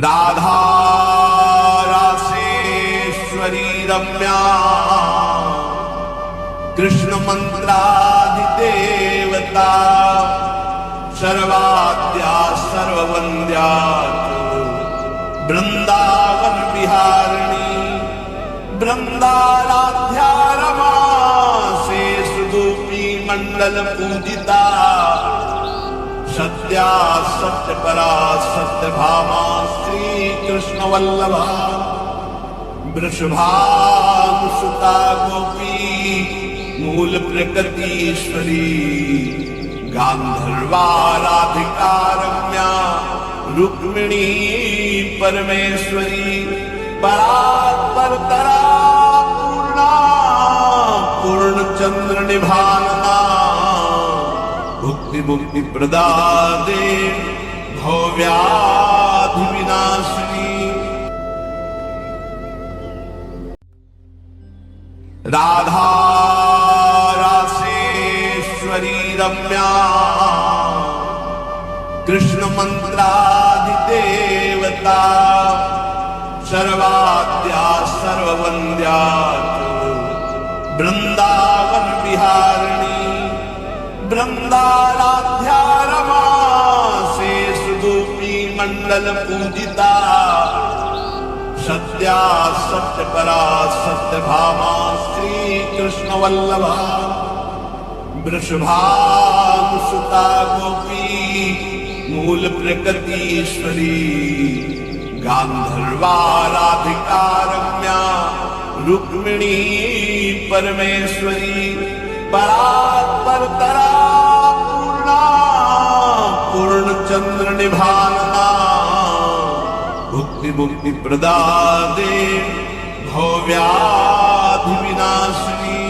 राधा रासेश्वरी रम्या कृष्ण मंत्राधिदेवता सर्वाद्या सर्ववन्द्या वृंदावन विहारिणी वृंदाराध्या रमा से सुदूपी मंडल पूजिता सत्या सत्य परा सत्य भामा श्री कृष्ण वल्लभा वृषभानुसुता गोपी मूल प्रकृतीश्वरी गांधर्वा राधिका रम्या रुक्मिणी परमेश्वरी परात्परतरा पूर्णा पूर्णचंद्र निभानना भुक्ति मुक्ति प्रदादे भव्याधि विनाशिनी राधा रासेश्वरी रम्या कृष्ण मंत्राधिदेवता सर्वाद्या सर्ववन्द्या वृंदावन विहारिणी वृंदाराध्या रमा से सुदूपी मंडल पूजिता सत्या सत्य परा सत्य भामा श्री कृष्ण वल्लभा वृषभानुसुता गोपी मूल प्रकृतीश्वरी गांधर्वा राधिका रम्या रुक्मिणी परमेश्वरी परात्परतरा पूर्णा पूर्णचंद्र निभानना भुक्ति मुक्ति प्रदादे भव्याधि विनाशिनी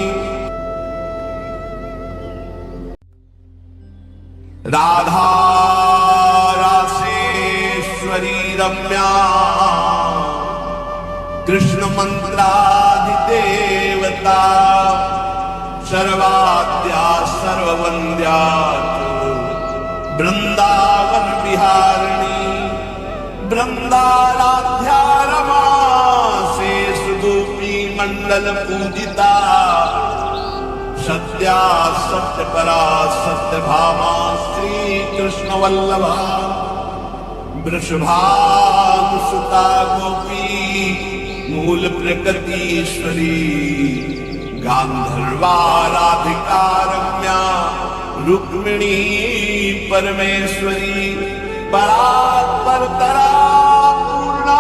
राधा रासेश्वरी रम्या कृष्ण मंत्राधिदेवता सर्वाद्या सर्ववन्द्या वृंदावन विहारिणी वृंदाराध्या रमा से सुदूपी मंडल पूजिता सत्या सत्य परा सत्य भामा श्री कृष्ण वल्लभा वृषभानुसुता गोपी मूल प्रकृतीश्वरी गांधर्वा राधिका रम्या रुक्मिणी परमेश्वरी परात्परतरा पूर्णा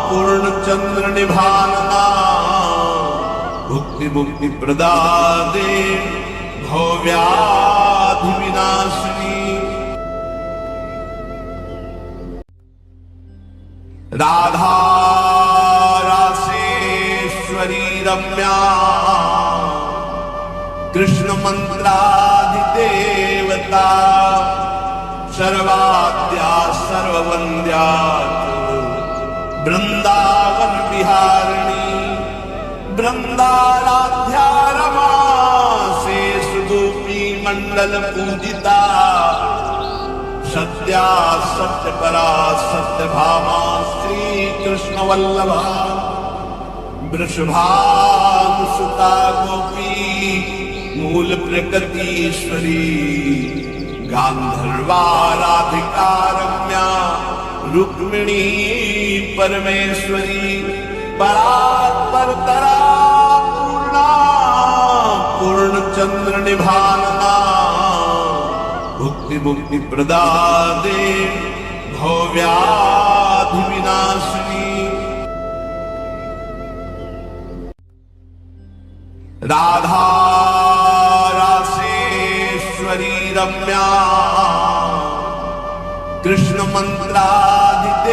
पूर्णचंद्र निभानना भुक्ति मुक्ति प्रदादे भव्याधि विनाशिनी राधा रासेश्वरी रम्या कृष्ण मंत्राधिदेवता सर्वाद्या सर्ववन्द्या वृंदावन विहारिणी वृंदाराध्या रमा से सुदूपी मंडल पूजिता सत्या सत्य परा सत्य भामा श्री कृष्ण वल्लभा वृषभानुसुता गोपी मूल प्रकृतीश्वरी गांधर्वा राधिका रम्या रुक्मिणी परमेश्वरी परात्परतरा पूर्णा पूर्णचंद्र निभानना भुक्ति मुक्ति प्रदादे भव्याधि विनाशिनी राधा रासेश्वरी रम्या कृष्ण मंत्राधिदेवता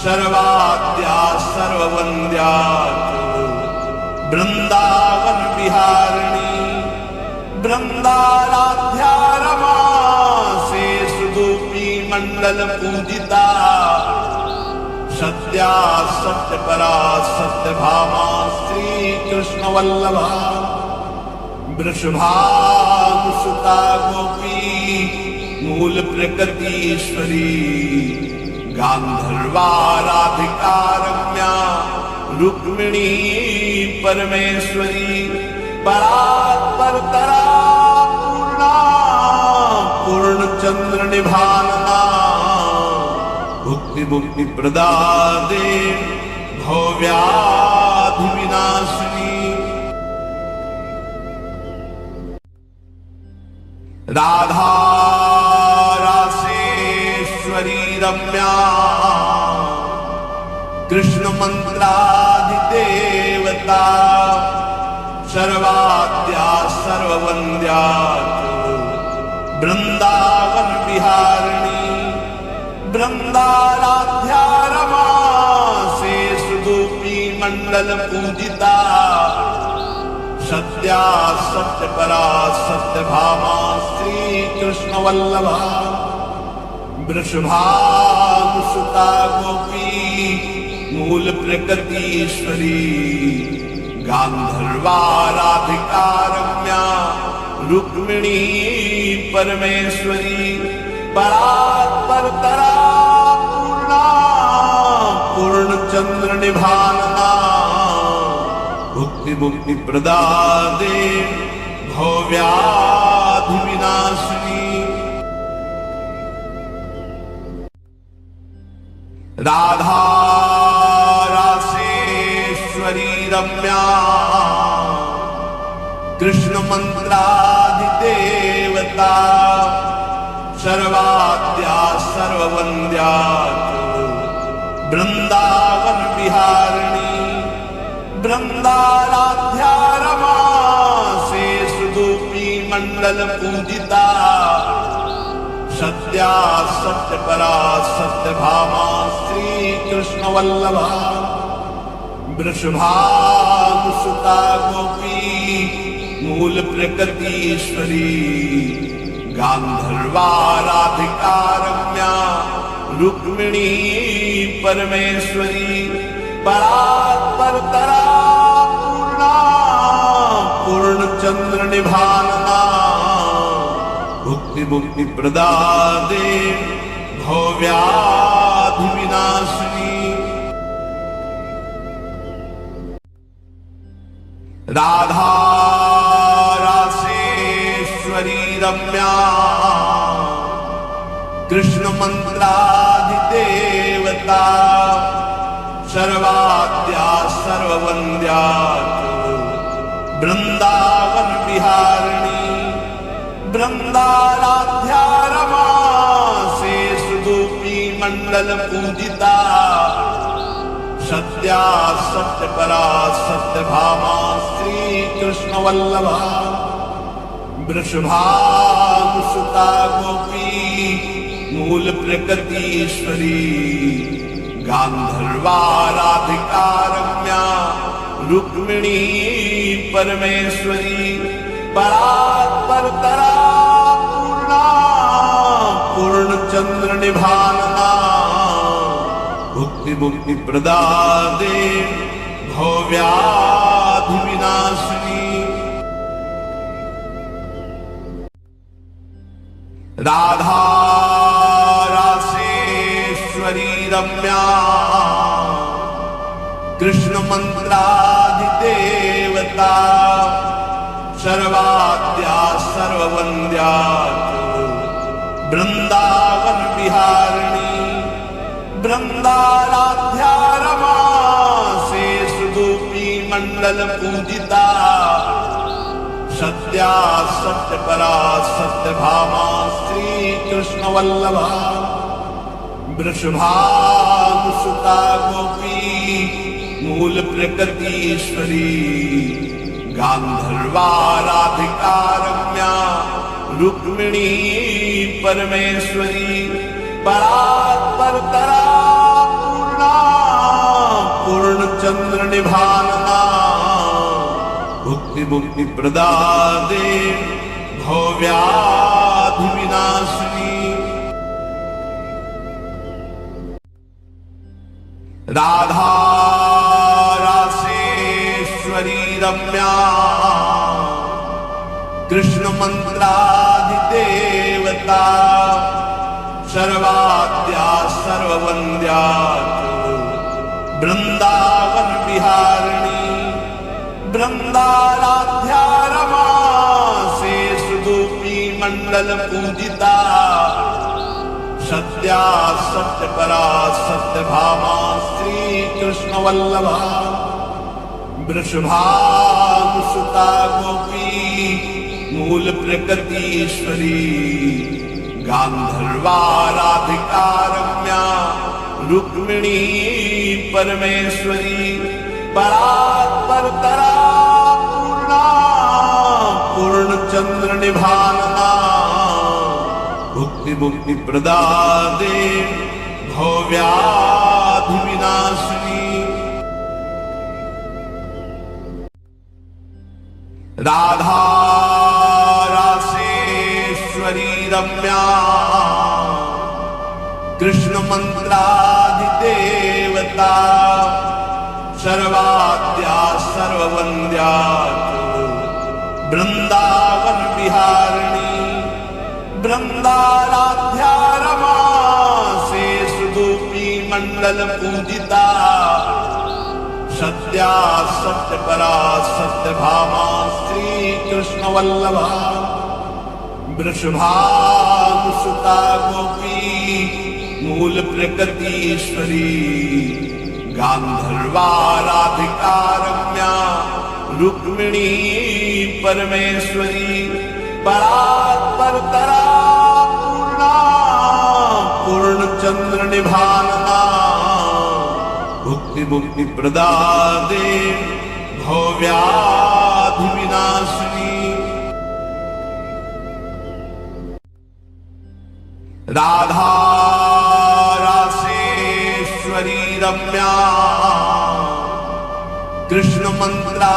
सर्वाद्या सर्ववन्द्या वृंदावन विहारिणी वृंदाराध्या रमा से सुदूपी मंडल पूजिता सत्या सत्य परा सत्य भामा श्री कृष्ण वल्लभा वृषभानुसुता गोपी मूल प्रकृतीश्वरी गांधर्वाराधिका रम्या रुक्मिणी परमेश्वरी परात्परतरा पूर्णा पूर्णचंद्र निभानना भुक्ति मुक्ति प्रदादे भव्याधि विनाशिनी राधा रासेश्वरी रम्या कृष्ण मंत्राधिदेवता सर्वाद्या सर्ववन्द्या वृंदावन विहारिणी वृंदाराध्या रमा से सुदूपी मंडल पूजिता सत्या सत्य परा सत्य भामा श्री कृष्ण वल्लभा वृषभानुसुता गोपी मूल प्रकृतीश्वरी गांधर्वाराधिका रम्या रुक्मिणी परमेश्वरी परात्परतरा पूर्णा पूर्णचंद्र निभानना भुक्ति मुक्ति प्रदादे भव्याधि विनाशिनी राधा रासेश्वरी रम्या कृष्ण मंत्राधिदेवता सर्वाद्या सर्ववन्द्या वृंदावन विहारिणी वृंदाराध्या रमा से सुदूपी मंडल पूजिता सत्या सत्य परा सत्य भामा श्री कृष्ण वल्लभा वृषभानुसुता गोपी मूल प्रकृतीश्वरी गांधर्वाराधिका रम्या रुक्मिणी परमेश्वरी परात्परतरा पूर्णा पूर्णचंद्र निभानना भुक्ति मुक्ति प्रदादे भव्याधि विनाशिनी राधा रासेश्वरी रम्या कृष्ण मंत्राधिदेवता सर्वाद्या सर्ववन्द्या वृंदावन विहारिणी वृंदाराध्या रमा से सुदूपी मंडल पूजिता सत्या सत्य परा सत्य भामा श्री कृष्ण वल्लभा वृषभानुसुता गोपी मूल प्रकृतीश्वरी गांधर्वाराधिका रम्या रुक्मिणी परमेश्वरी परात्परतरा पूर्णा पूर्णचंद्र निभानना भुक्ति मुक्ति प्रदादे भव्याधि विनाशिनी राधा रासेश्वरी रम्या कृष्ण मंत्राधिदेवता सर्वाद्या सर्ववन्द्या वृंदावन विहारिणी वृंदाराध्या रमा से सुदूपी मंडल पूजिता सत्या सत्य परा सत्य भामा श्री कृष्ण वल्लभा वृषभानुसुता गोपी मूल प्रकृतीश्वरी गांधर्वाराधिका रम्या रुक्मिणी परमेश्वरी परात्परतरा पूर्णा पूर्णचंद्र निभानना भुक्ति मुक्ति प्रदादे भव्याधि विनाशिनी राधा रासेश्वरी रम्या कृष्ण मंत्राधिदेवता सर्वाद्या सर्ववन्द्या वृंदावन बिहारिणी वृंदाराध्या रमा से सुदूपी मंडल पूजिता सत्या सत्यपरा सत्यभामा श्री कृष्ण वल्लभा वृषभानुसुता गोपी मूल प्रकृतीश्वरी गांधर्वा राधिका रम्या रुक्मिणी परमेश्वरी परात्परतरा पूर्णा पूर्णचंद्र निभानना भुक्ति मुक्ति प्रदादे भव्याधि विनाशिनी राधा रासेश्वरी रम्या कृष्ण मंत्राधिदेवता सर्वाद्या सर्ववन्द्या वृंदावन बिहारिणी वृंदाराध्या रमा से सुदूपी मंडल पूजिता सत्या सत्यपरा सत्यभामा श्री कृष्ण वल्लभा वृषभानुसुता गोपी मूल प्रकृतीश्वरी गांधर्वा राधिका रम्या रुक्मिणी परमेश्वरी परात्परतरा पूर्णा पूर्णचंद्र निभानना भुक्ति मुक्ति प्रदादे भव्याधि विनाशिनी राधा रासेश्वरी रम्या कृष्ण मंत्राधिदेवता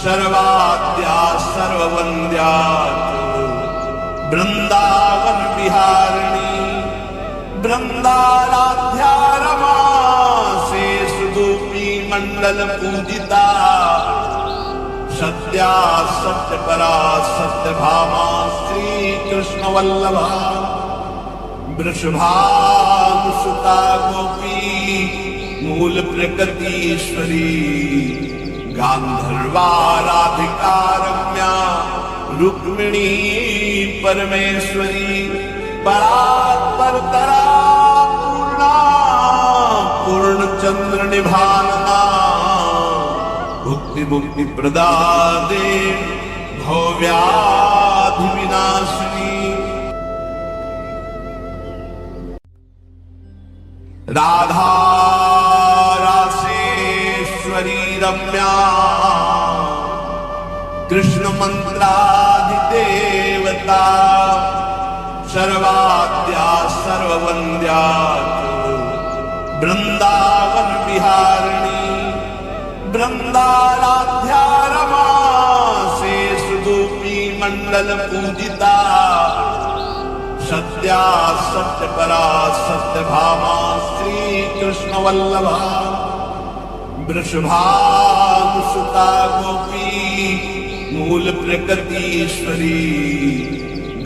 सर्वाद्या सर्ववन्द्या वृंदावन बिहारिणी वृंदाराध्या रमा से सुदूपी मंडल पूजिता सत्या सत्यपरा सत्यभामा श्री कृष्ण वल्लभा वृषभानुसुता गोपी मूल प्रकृतीश्वरी गांधर्वा राधिका रम्या रुक्मिणी परमेश्वरी परात्परतरा पूर्णा पूर्णचंद्र निभानना भुक्ति मुक्ति प्रदादे भव्याधि विनाशिनी राधा रासेश्वरी रम्या कृष्ण मंत्राधिदेवता सर्वाद्या सर्ववन्द्या वृंदावन बिहारिणी वृंदाराध्या रमा से सुदूपी मंडल पूजिता सत्या सत्यपरा सत्यभामा श्री कृष्ण वल्लभा वृषभानुसुता गोपी मूल प्रकृतीश्वरी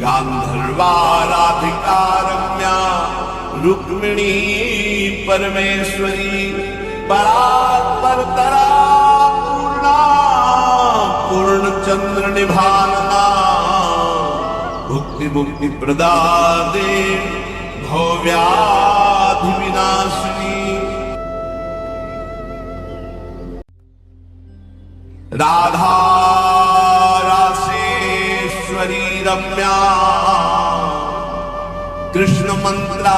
गांधर्वा राधिका रम्या रुक्मिणी परमेश्वरी परात्परतरा पूर्णा पूर्णचंद्र निभानना भुक्ति मुक्ति प्रदादे भव्याधि विनाशिनी राधा रासेश्वरी रम्या कृष्ण मंत्राधिदेवता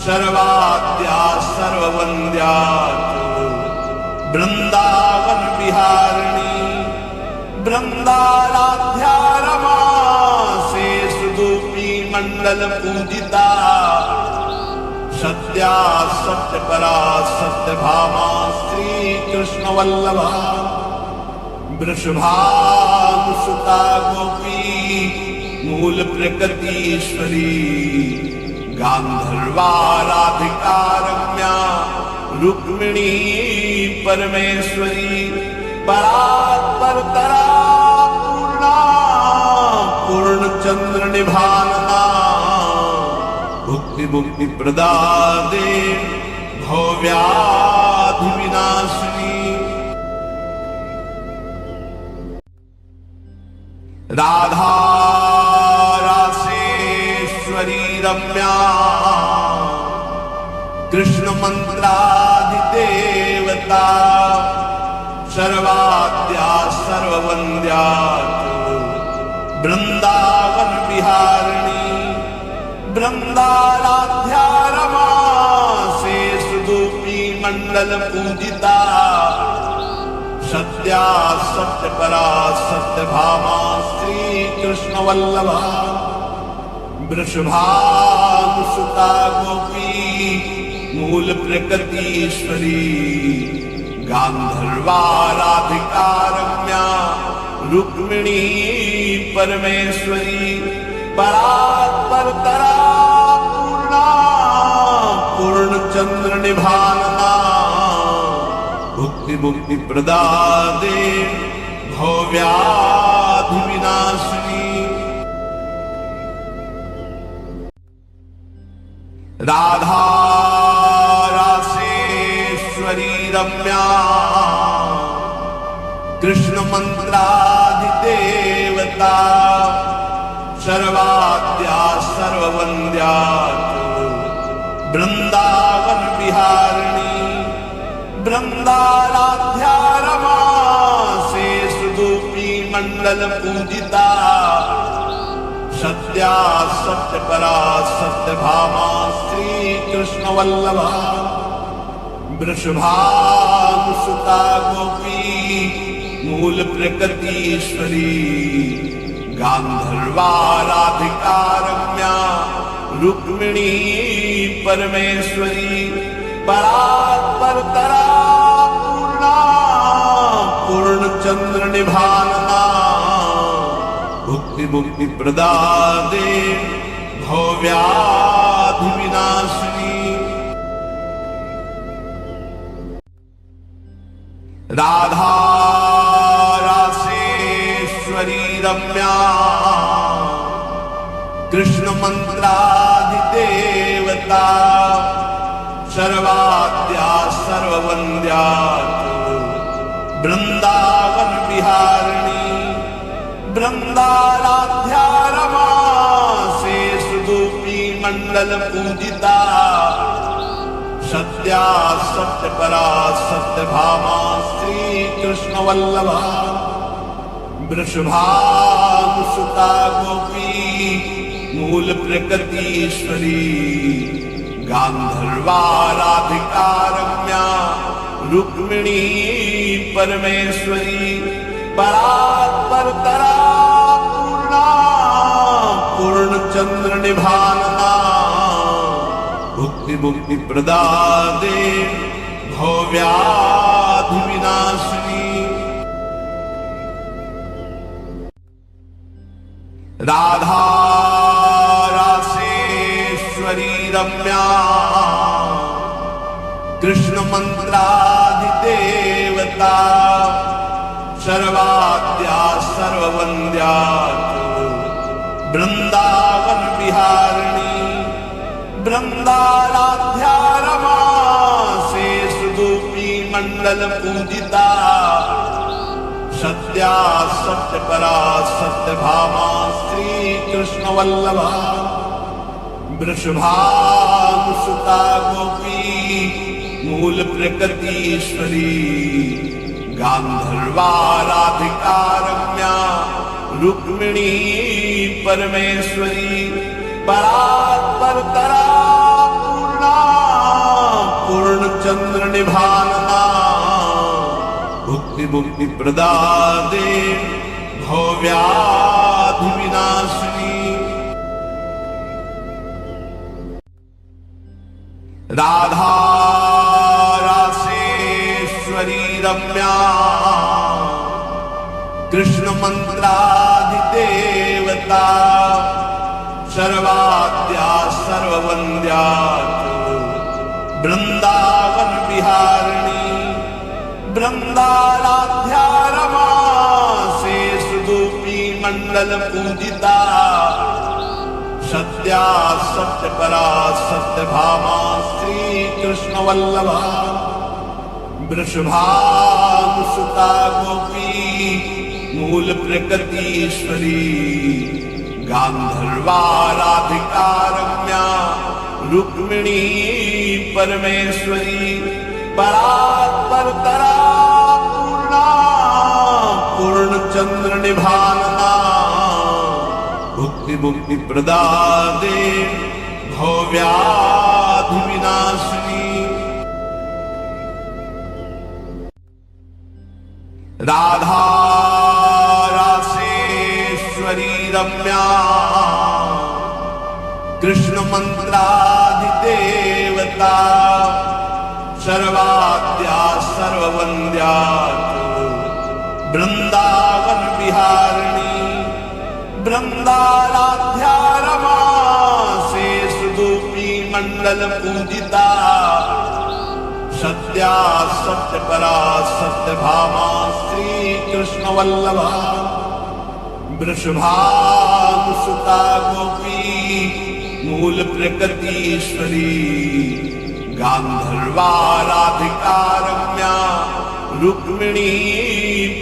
सर्वाद्या सर्ववन्द्या वृंदावन बिहारिणी वृंदाराध्या रमा से सुदूपी मंडल पूजिता सत्या सत्यपरा सत्यभामा श्री कृष्ण वल्लभा वृषभानुसुता गोपी मूल प्रकृतीश्वरी गांधर्वा राधिका रम्या रुक्मिणी परमेश्वरी परात्परतरा पूर्णा निभानना भुक्ति मुक्ति प्रदादे भव्याधि विनाशिनी राधा रासेश्वरी रम्या कृष्ण मंत्राधिदेवता सर्वाद्या सर्ववन्द्या वृंदावन विहारिणी वृंदाराध्या रमा से सुदूपी मंडल पूजिता सत्या सत्य परा सत्य भामा श्री कृष्ण वल्लभा वृषभानुसुता गोपी मूल प्रकृतीश्वरी गांधर्वा राधिका रम्या रुक्मिणी परमेश्वरी परात्परतरा पूर्णा पूर्णचंद्र निभानना भुक्ति मुक्ति प्रदादे भव्याधि विनाशिनी राधा रासेश्वरी रम्या कृष्ण मंत्राधिदेवता सर्वाद्या सर्ववन्द्या वृंदावन विहारिणी वृंदाराध्या रमा से सुदूपी मंडल पूजिता सत्या सत्य परा सत्य भामा श्री कृष्ण वल्लभा वृषभानुसुता गोपी मूल प्रकृतीश्वरी गांधर्वा राधिका रम्या रुक्मिणी परमेश्वरी परात्परतरा पूर्णा पूर्णचंद्र निभानना भुक्ति मुक्ति प्रदादे भव्याधि विनाशिनी राधा रासेश्वरी रम्या कृष्ण मंत्राधिदेवता सर्वाद्या सर्ववन्द्या वृंदावन विहारिणी वृंदाराध्या रमा से सुदूपी मंडल पूजिता सत्या सत्य परा सत्य भामा श्री कृष्ण वल्लभा वृषभानुसुता गोपी मूल प्रकृतीश्वरी गांधर्वा राधिका रम्या रुक्मिणी परमेश्वरी परात्परतरा पूर्णा पूर्णचंद्र निभानना भुक्ति मुक्ति प्रदादे भव्याधि विनाशिनी राधा रासेश्वरी रम्या कृष्ण मंत्राधिदेवता सर्वाद्या सर्ववन्द्या वृंदावन विहारिणी वृंदाराध्या रमा से सुदूपी मंडल पूजिता सत्या सत्य परा सत्य भामा श्री कृष्ण वल्लभा वृषभानुसुता गोपी मूल प्रकृतीश्वरी गांधर्वा राधिका रम्या रुक्मिणी परमेश्वरी परात्परतरा पूर्णा पूर्णचंद्र निभानना भुक्ति मुक्ति प्रदादे भव्याधि विनाशिनी राधा रासेश्वरी रम्या कृष्ण मंत्राधिदेवता सर्वाद्या सर्ववन्द्या वृंदावन विहारिणी वृंदाराध्या रमा से सुदूपी मंडल पूजिता सत्या सत्य परा सत्य भामा श्री कृष्ण वल्लभा वृषभानुसुता गोपी मूल प्रकृतीश्वरी गांधर्वा राधिका रम्या रुक्मिणी परमेश्वरी परात्परतरा पूर्णा पूर्णचंद्र निभानना भुक्ति मुक्ति प्रदादे भव्याधि विनाशिनी राधा रासेश्वरी रम्या कृष्ण मंत्राधिदेवता सर्वाद्या सर्ववन्द्या वृंदावन विहारिणी वृंदाराध्या रमा से सुदूपी मंडल पूजिता सत्या सत्य परा सत्य भामा श्री कृष्ण वल्लभा वृषभानुसुता गोपी मूल प्रकृतीश्वरी गांधर्वा राधिका रम्या रुक्मिणी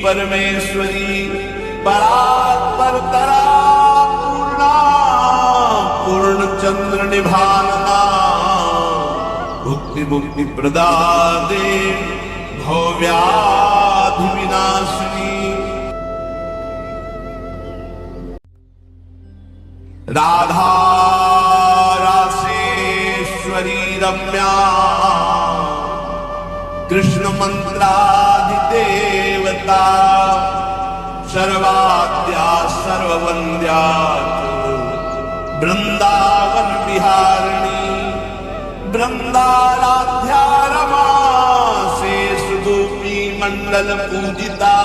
परमेश्वरी परात्परतरा पूर्णा पूर्णचंद्र निभानना भुक्ति मुक्ति प्रदादे भव्याधि विनाशिनी राधा रासेश्वरी रम्या कृष्ण मंत्राधिदेवता सर्वाद्या सर्ववन्द्या वृंदावन विहारिणी वृंदाराध्या रमा से सुदूपी मंडल पूजिता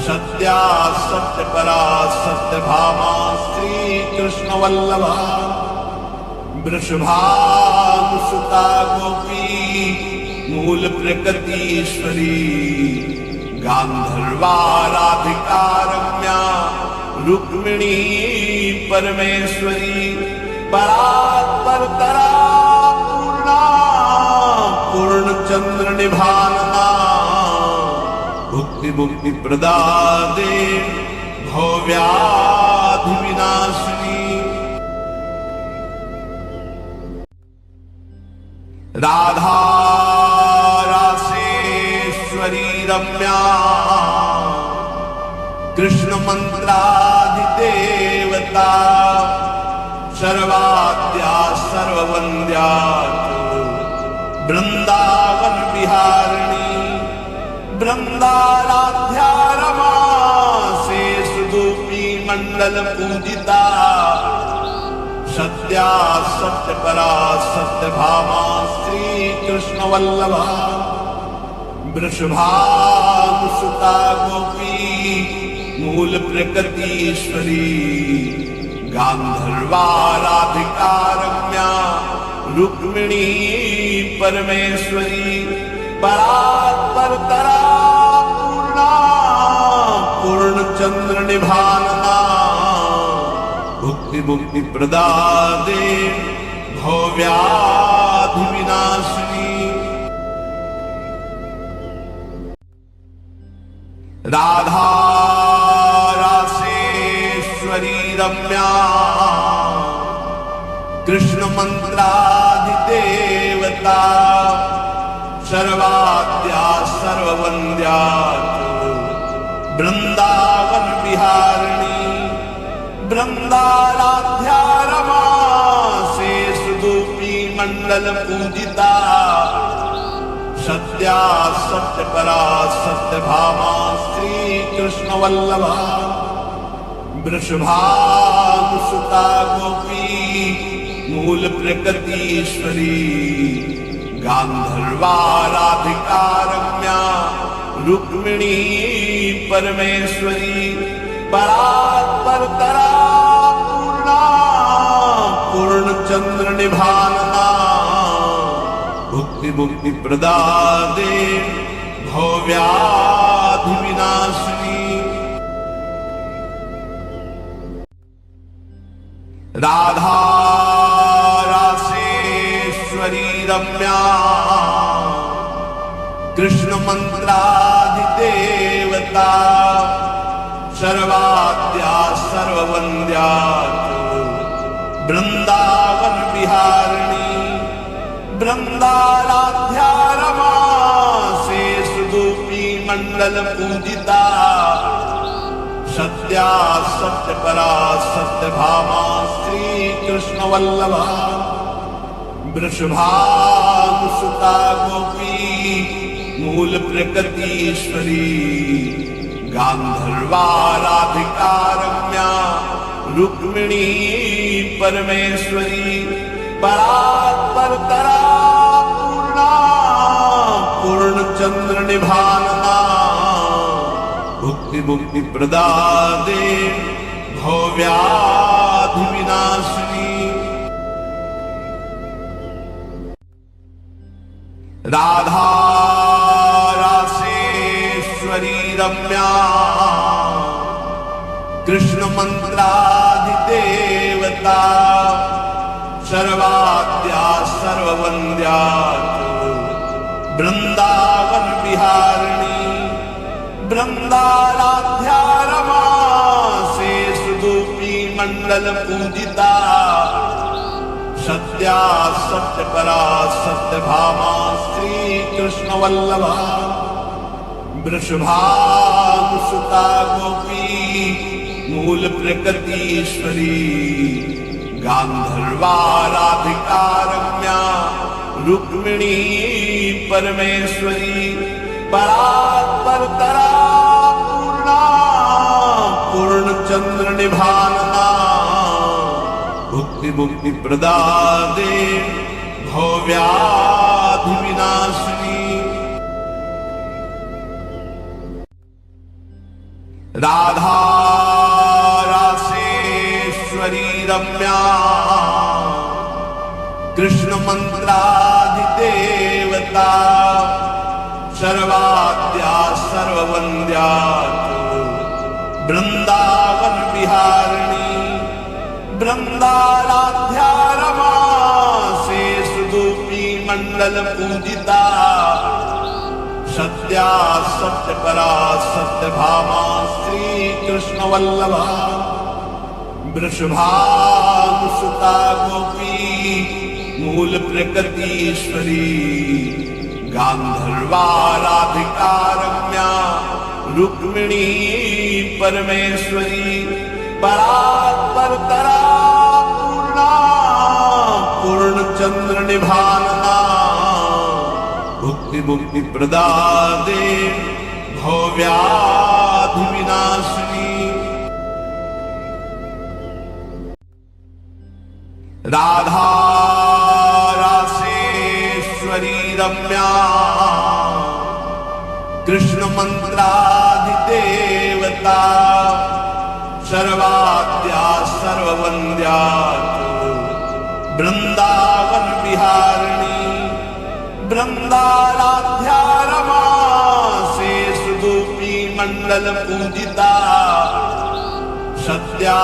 सत्या सत्य परा सत्य भामा श्री कृष्ण वल्लभा वृषभानुसुता गोपी मूल प्रकृतीश्वरी गांधर्वा राधिका रम्या रुक्मिणी परमेश्वरी परात्परतरा पूर्णा पूर्णचंद्र निभानना भुक्ति मुक्ति प्रदादे भव्याधि विनाशिनी राधा रासेश्वरी रम्या कृष्ण मंत्राधिदेवता सर्वाद्या सर्ववन्द्या वृंदावन विहारिणी वृंदाराध्या रमा से सुदूपी मंडल पूजिता सत्या सत्य परा सत्य भामा श्री कृष्ण वल्लभा वृषभानुसुता गोपी मूल प्रकृतीश्वरी गांधर्वा राधिका रम्या रुक्मिणी परमेश्वरी परात्परतरा पूर्णा पूर्णचंद्र निभानना भुक्ति मुक्ति प्रदादे भव्याधि विनाशिनी राधा रासेश्वरी रम्या कृष्ण मंत्राधिदेवता सर्वाद्या सर्ववन्द्या वृंदावन विहारिणी वृंदाराध्या रमा से सुदूपी मंडल पूजिता सत्या सत्य परा सत्य भामा श्री कृष्ण वल्लभा वृषभानुसुता गोपी मूल प्रकृतीश्वरी गांधर्वा राधिका रम्या रुक्मिणी परमेश्वरी परात्परतरा पूर्णा पूर्णचंद्र निभानना भुक्ति मुक्ति प्रदादे भव्याधि विनाशिनी राधा रासेश्वरी रम्या कृष्ण मंत्राधिदेवता सर्वाद्या सर्ववन्द्या वृंदावन विहारिणी वृंदाराध्या रमा से सुदूपी मंडल पूजिता सत्या सत्य परा सत्य भामा श्री कृष्ण वल्लभा वृषभानुसुता गोपी मूल प्रकृतीश्वरी गांधर्वा राधिका रम्या रुक्मिणी परमेश्वरी परात्परतरा पूर्णा पूर्णचंद्र निभानना भुक्ति मुक्ति प्रदादे भव्याधि विनाशिनी राधा रासेश्वरी रम्या कृष्ण मंत्राधिदेवता सर्वाद्या सर्ववन्द्या वृंदावन विहारिणी वृंदाराध्या रमा से सुदूपी मंडल पूजिता सत्या सत्य परा सत्य भामा श्री कृष्ण वल्लभा वृषभानुसुता गोपी मूल प्रकृतीश्वरी गांधर्वा राधिका रम्या रुक्मिणी परमेश्वरी परात्परतरा पूर्णा पूर्णचंद्र निभानना भुक्ति मुक्ति प्रदादे भव्याधि विनाशिनी राधा रासेश्वरी रम्या कृष्ण मंत्राधिदेवता सर्वाद्या सर्ववन्द्या वृंदावन विहारिणी वृंदाराध्या रमा से सुदूपी मंडल पूजिता सत्या सत्य परा सत्य भामा श्री कृष्ण वल्लभा वृषभानुसुता गोपी मूल प्रकृतीश्वरी गांधर्वा राधिका रम्या रुक्मिणी परमेश्वरी परात्परतरा पूर्णा पूर्णचंद्र निभानना भुक्ति मुक्ति प्रदादे भव्याधि विनाशिनी राधा रासेश्वरी रम्या कृष्ण मंत्राधिदेवता सर्वाद्या सर्ववन्द्या वृंदावन विहारिणी वृंदाराध्या रमा से सुदूपी मंडल पूजिता सत्या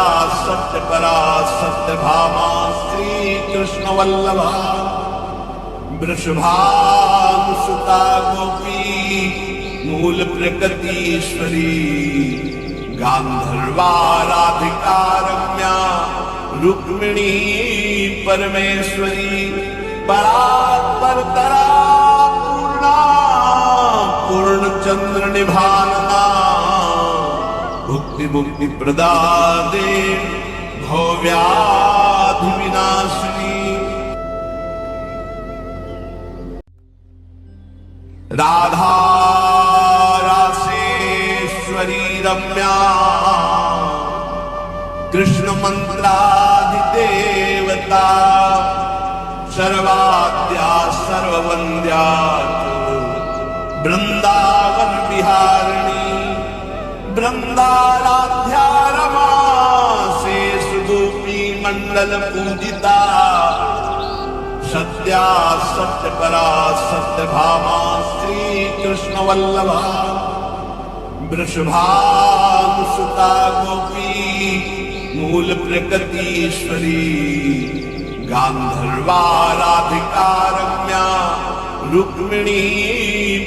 सत्य परा सत्य भामा श्री कृष्ण वल्लभा वृषभानुसुता गोपी मूल प्रकृतीश्वरी गांधर्वा राधिका रम्या रुक्मिणी परमेश्वरी परात्परतरा पूर्णा पूर्णचंद्र निभानना भुक्ति मुक्ति प्रदादे भव्याधि विनाशिनी राधा रासेश्वरी रम्या कृष्ण मंत्राधिदेवता सर्वाद्या सर्ववन्द्या वृंदावन विहारिणी वृंदाराध्या रमा से सुदूपी मंडल पूजिता सत्या सत्य परा सत्य भामा श्री कृष्ण वल्लभा वृषभानुसुता गोपी मूल प्रकृतीश्वरी गांधर्वाराधिका रम्या रुक्मिणी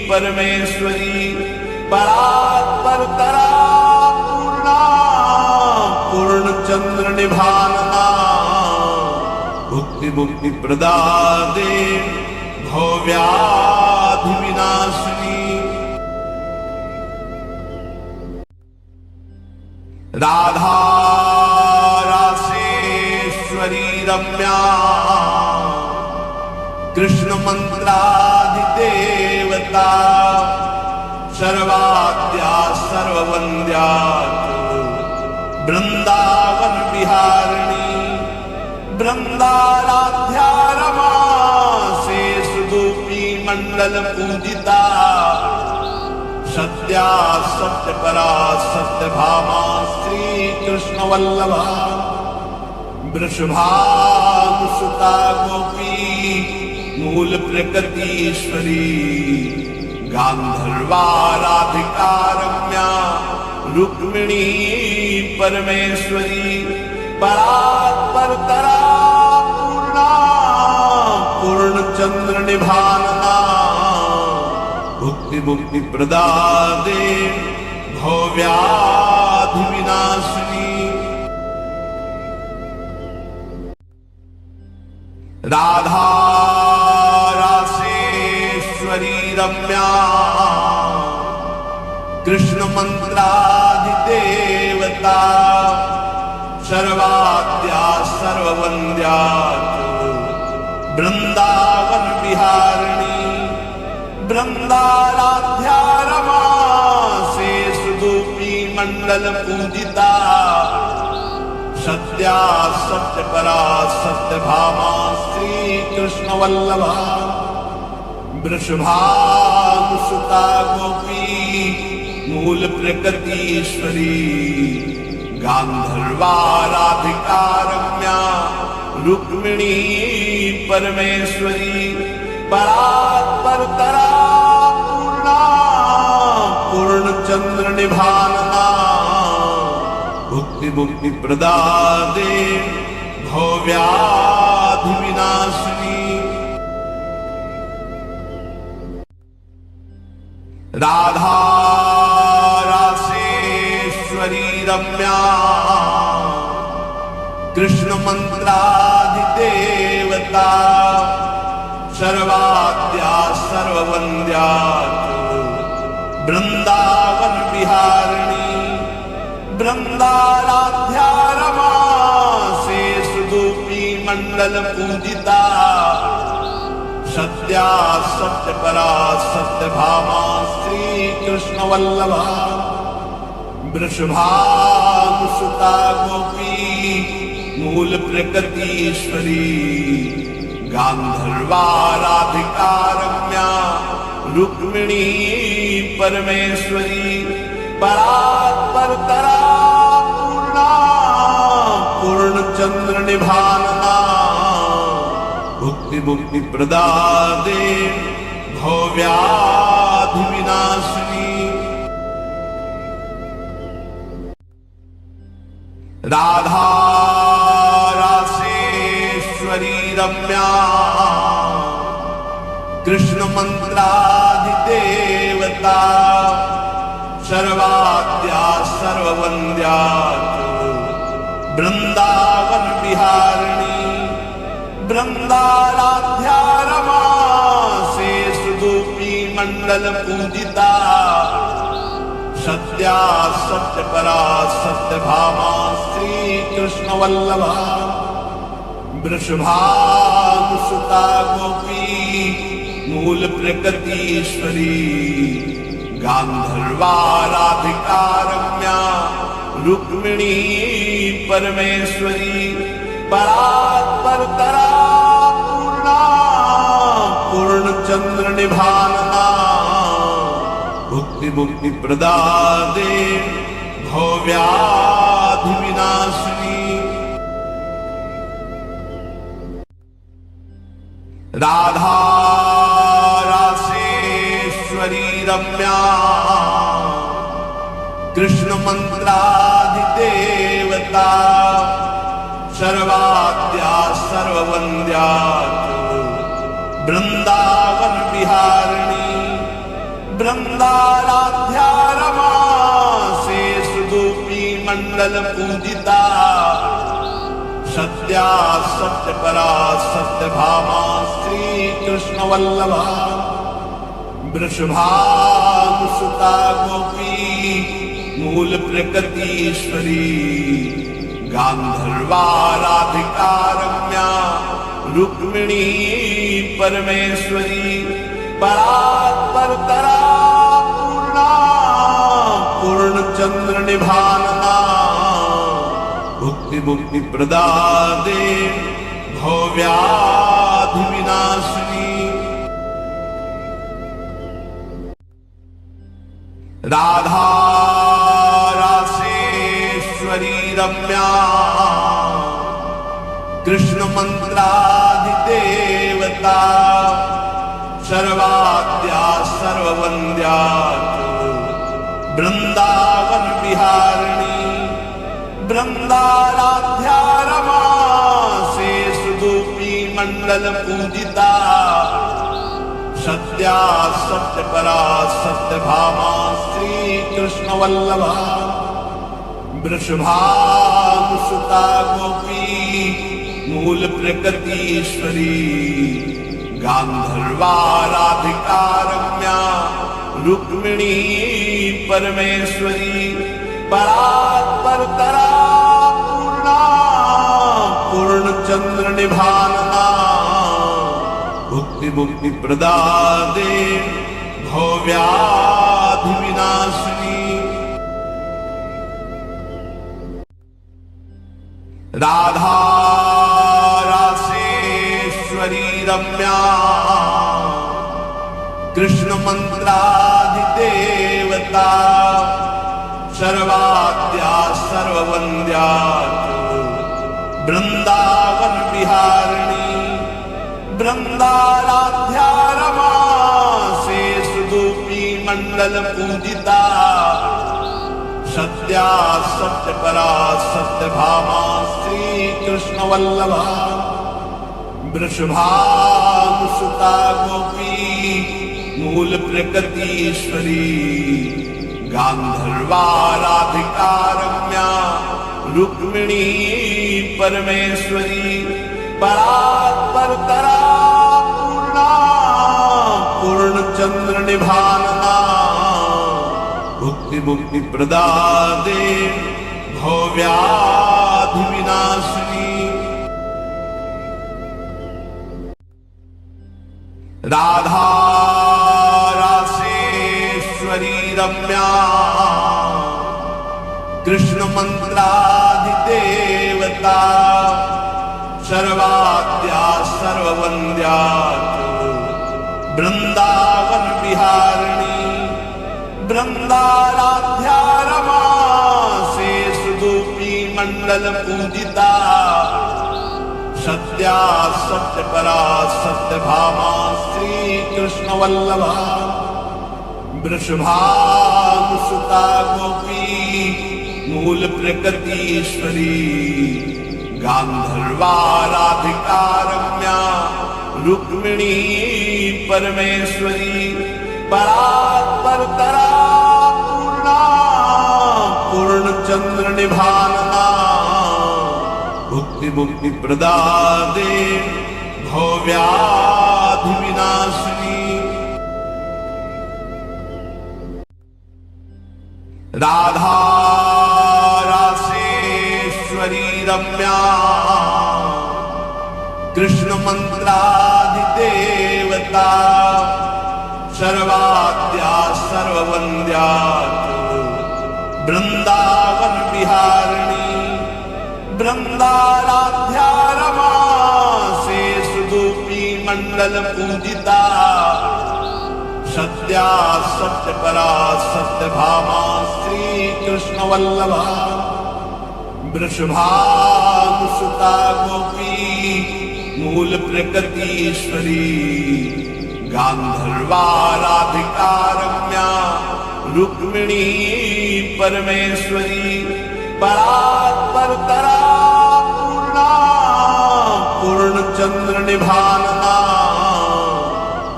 परमेश्वरी परात्परतरा पूर्णा पूर्णचंद्र निभानना भुक्ति मुक्ति प्रदादे भव्याधि विनाशिनी राधा रासेश्वरी रम्या कृष्ण मंत्राधिदेवता सर्वाद्या सर्ववन्द्या वृंदावन विहारिणी वृंदाराध्या रमा शेषरूपी मंडल पूजिता सत्या सत्यपरा सत्यभामा श्री कृष्ण वल्लभा वृषभानुसुता गोपी मूल प्रकृतीश्वरी गांधर्वाराधिका रम्या रुक्मिणी परमेश्वरी परात्परतरा पूर्णा पूर्णचंद्र निभानना भुक्ति मुक्ति प्रदादे भव्याधि विनाशिनी राधा रासेश्वरी रम्या कृष्ण मंत्राधिदेवता सर्वाद्या सर्ववन्द्या वृंदावन विहारिणी वृंदाराध्या रमा शेषरूपी मंडल पूजिता सत्या सत्यपरा सत्यभामा श्री कृष्ण वल्लभा वृषभानुसुता गोपी मूल प्रकृतीश्वरी गांधर्वाराधिका रम्या रुक्मिणी परमेश्वरी परात्परतरा पूर्णा पूर्णचंद्र निभानना भुक्ति मुक्ति प्रदादे भव्याधि विनाशिनी राधा रासेश्वरी रम्या कृष्ण मंत्राधिदेवता सर्वाद्या सर्ववन्द्या वृंदावन विहारिणी वृंदाराध्या रमा शेषरूपी मंडल पूजिता सत्या सत्यपरा सत्यभामा श्री कृष्ण वल्लभा वृषभानुसुता गोपी मूल प्रकृतीश्वरी गांधर्वाराधिका रम्या रुक्मिणी परमेश्वरी परात्परतरा पूर्णा पूर्णचंद्र निभानना भुक्ति मुक्ति प्रदादे भव्याधि विनाशिनी राधा रासेश्वरी रम्या कृष्ण मंत्राधिदेवता सर्वाद्या सर्ववन्द्या वृंदावन विहारिणी वृंदाराध्या रमा शेषरूपी मंडल पूजिता सत्या सत्यपरा सत्यभामा श्री कृष्ण वल्लभा वृषभानुसुता गोपी मूल प्रकृतीश्वरी गांधर्वाराधिका रम्या रुक्मिणी परमेश्वरी परात्परतरा पूर्णा पूर्णचंद्र निभानना भुक्ति मुक्ति प्रदादे भव्याधि विनाशिनी राधा रासेश्वरी रम्या कृष्ण मंत्राधिदेवता सर्वाद्या सर्ववन्द्या वृंदावन विहारिणी वृंदाराध्या रमा शेषरूपी मंडल पूजिता सत्या सत्यपरा सत्यभामा श्री कृष्ण वल्लभा वृषभानुसुता गोपी मूल प्रकृतीश्वरी गांधर्वा राधिका रम्या रुक्मिणी परमेश्वरी परात्परतरा पूर्णा पूर्णचंद्र निभानना भुक्ति मुक्ति प्रदादे भव्याधि विनाशिनी राधा रासेश्वरी रम्या कृष्ण मंत्राधिदेवता सर्वाद्या सर्ववन्द्या वृंदावन विहारिणी वृंदाराध्या रमा शेषरूपी मंडल पूजिता सत्या सत्यपरा सत्यभामा श्री कृष्ण वल्लभा वृषभानुसुता गोपी मूल प्रकृतीश्वरी गांधर्वा राधिका रम्या रुक्मिणी परमेश्वरी परात्परतरा पूर्णा पूर्णचंद्र निभानना भुक्ति मुक्ति प्रदादे भव्याधि विनाशिनी राधा रासेश्वरी रम्या कृष्ण मंत्राधिदेवता सर्वाद्या सर्ववन्द्या वृंदावन विहारिणी वृंदाराध्या रमा शेषरूपी मंडल पूजिता सत्या सत्यपरा सत्यभामा श्री कृष्ण वल्लभा वृषभानुसुता गोपी मूल प्रकृतीश्वरी गांधर्वा राधिका रम्या रुक्मिणी परमेश्वरी परात्परतरा पूर्णा पूर्णचंद्र निभानना भुक्ति मुक्ति प्रदादे भव्याधि विनाशिनी राधा रासेश्वरी रम्या कृष्ण मंत्राधिदेवता सर्वाद्या सर्ववन्द्या वृंदावन विहारिणी वृंदाराध्या रमा शेषरूपी मंडल पूजिता सत्या सत्यपरा सत्यभामा श्री कृष्ण वल्लभा वृषभानुसुता गोपी मूल प्रकृतीश्वरी गांधर्वा राधिका रम्या रुक्मिणी परमेश्वरी परात्परतरा पूर्णा पूर्णचंद्र निभानना भुक्ति मुक्ति प्रदादे भव्याधि विनाशिनी राधा रासेश्वरी रम्या कृष्ण मंत्राधिदेवता सर्वाद्या सर्ववन्द्या वृंदावन विहारिणी वृंदाराध्या रमा शेषरूपी मंडल पूजिता सत्या सत्यपरा सत्यभामा श्री कृष्ण वल्लभा वृषभानुसुता गोपी मूल प्रकृतीश्वरी गांधर्वा राधिका रम्या रुक्मिणी परमेश्वरी परात्परतरा पूर्णा निभानना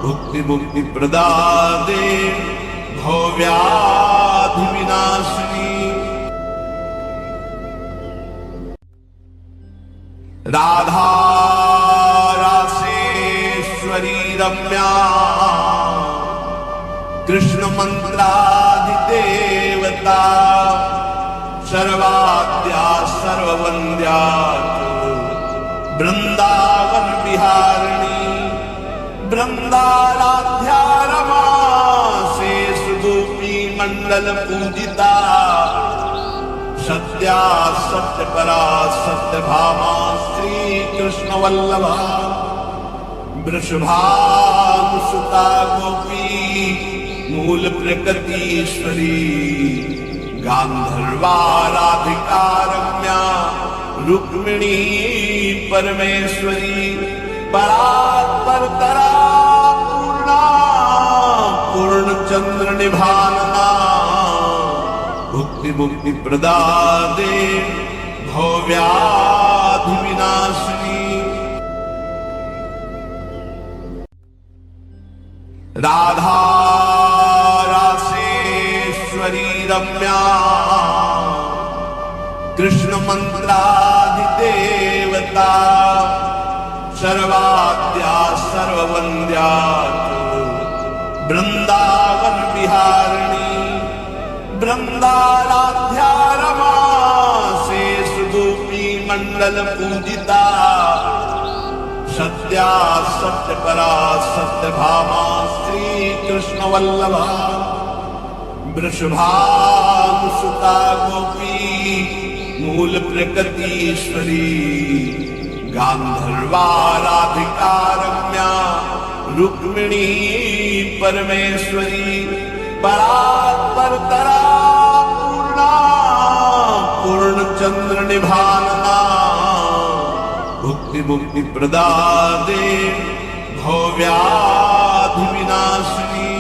भुक्ति मुक्ति प्रदादे भव्याधि विनाशिनी राधा रासेश्वरी रम्या कृष्ण मंत्राधिदेवता सर्वाद्या सर्ववन्द्या वृंदावन विहारिणी वृंदाराध्या रमा से सुदूपी मंडल पूजिता सत्या सत्य परा सत्य भामा श्री कृष्ण वल्लभा वृषभानुसुता गोपी मूल प्रकृतीश्वरी गांधर्वा राधिका रम्या रुक्मिणी परमेश्वरी परात्परतरा पूर्णा पूर्णचंद्र निभानना भुक्ति मुक्ति प्रदादे भव्याधि विनाशिनी राधा रासेश्वरी रम्या कृष्ण मंत्राधिदेवता सर्वाद्या सर्ववन्द्या वृंदावन विहारिणी वृंदाराध्या रमा से सुदूपी मंडल पूजिता सत्या सत्य परा सत्य भामा श्री कृष्ण वल्लभा वृषभानुसुता गोपी मूल प्रकृतीश्वरी गांधर्वा राधिका रम्या रुक्मिणी परमेश्वरी परात्परतरा पूर्णा पूर्णचंद्र निभानना भुक्ति मुक्ति प्रदादे भव्याधि विनाशिनी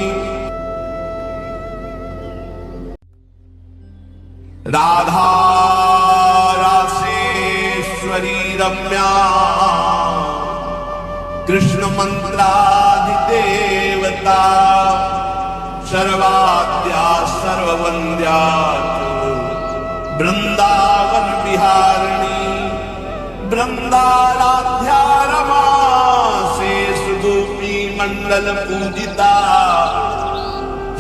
राधा रासेश्वरी रम्या कृष्ण मंत्राधिदेवता सर्वाद्या सर्ववन्द्या वृंदावन विहारिणी वृंदाराध्या रमा से सुदूपी मंडल पूजिता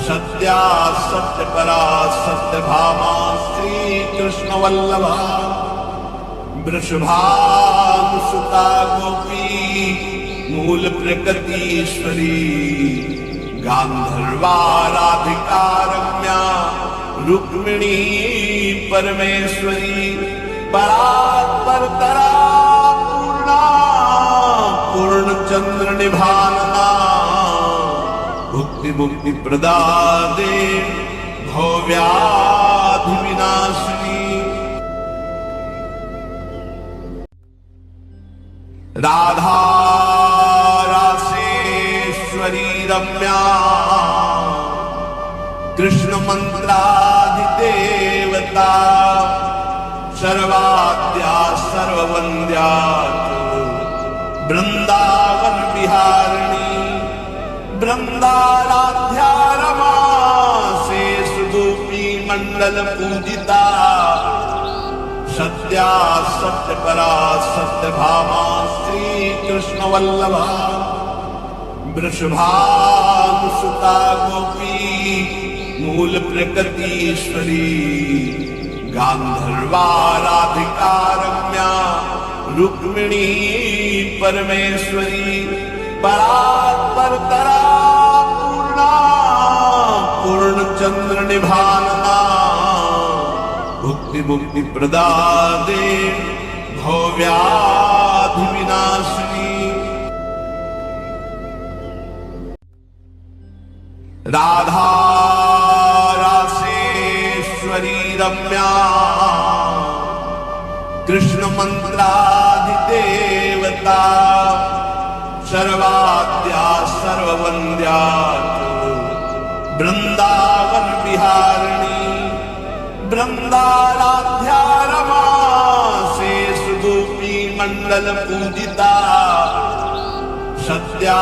सत्या सत्य परा सत्य भामा श्री कृष्ण वल्लभा वृषभानुसुता गोपी मूल प्रकृतीश्वरी गांधर्वा राधिका रम्या रुक्मिणी परमेश्वरी परात्परतरा पूर्णा पूर्णचंद्र निभानना भुक्ति मुक्ति प्रदादे भव्याधि विनाशिनी राधा रासेश्वरी रम्या कृष्ण मंत्राधिदेवता सर्वाद्या सर्ववन्द्या वृंदावन विहारिणी वृंदाराध्या रमा से सुदूपी मंडल पूजिता सत्या सत्य परा सत्य भामा श्री कृष्ण वल्लभा वृषभानुसुता गोपी मूल प्रकृतीश्वरी गांधर्वा राधिका रम्या रुक्मिणी परमेश्वरी परात्परतरा पूर्णा पूर्णचंद्र निभानना भुक्ति मुक्ति प्रदादे भव्याधि विनाशिनी राधा रासेश्वरी रम्या कृष्ण मंत्राधिदेवता सर्वाद्या सर्ववन्द्या वृंदावन विहारिणी वृंदाराध्या रमा से सुदूपी मंडल पूजिता सत्या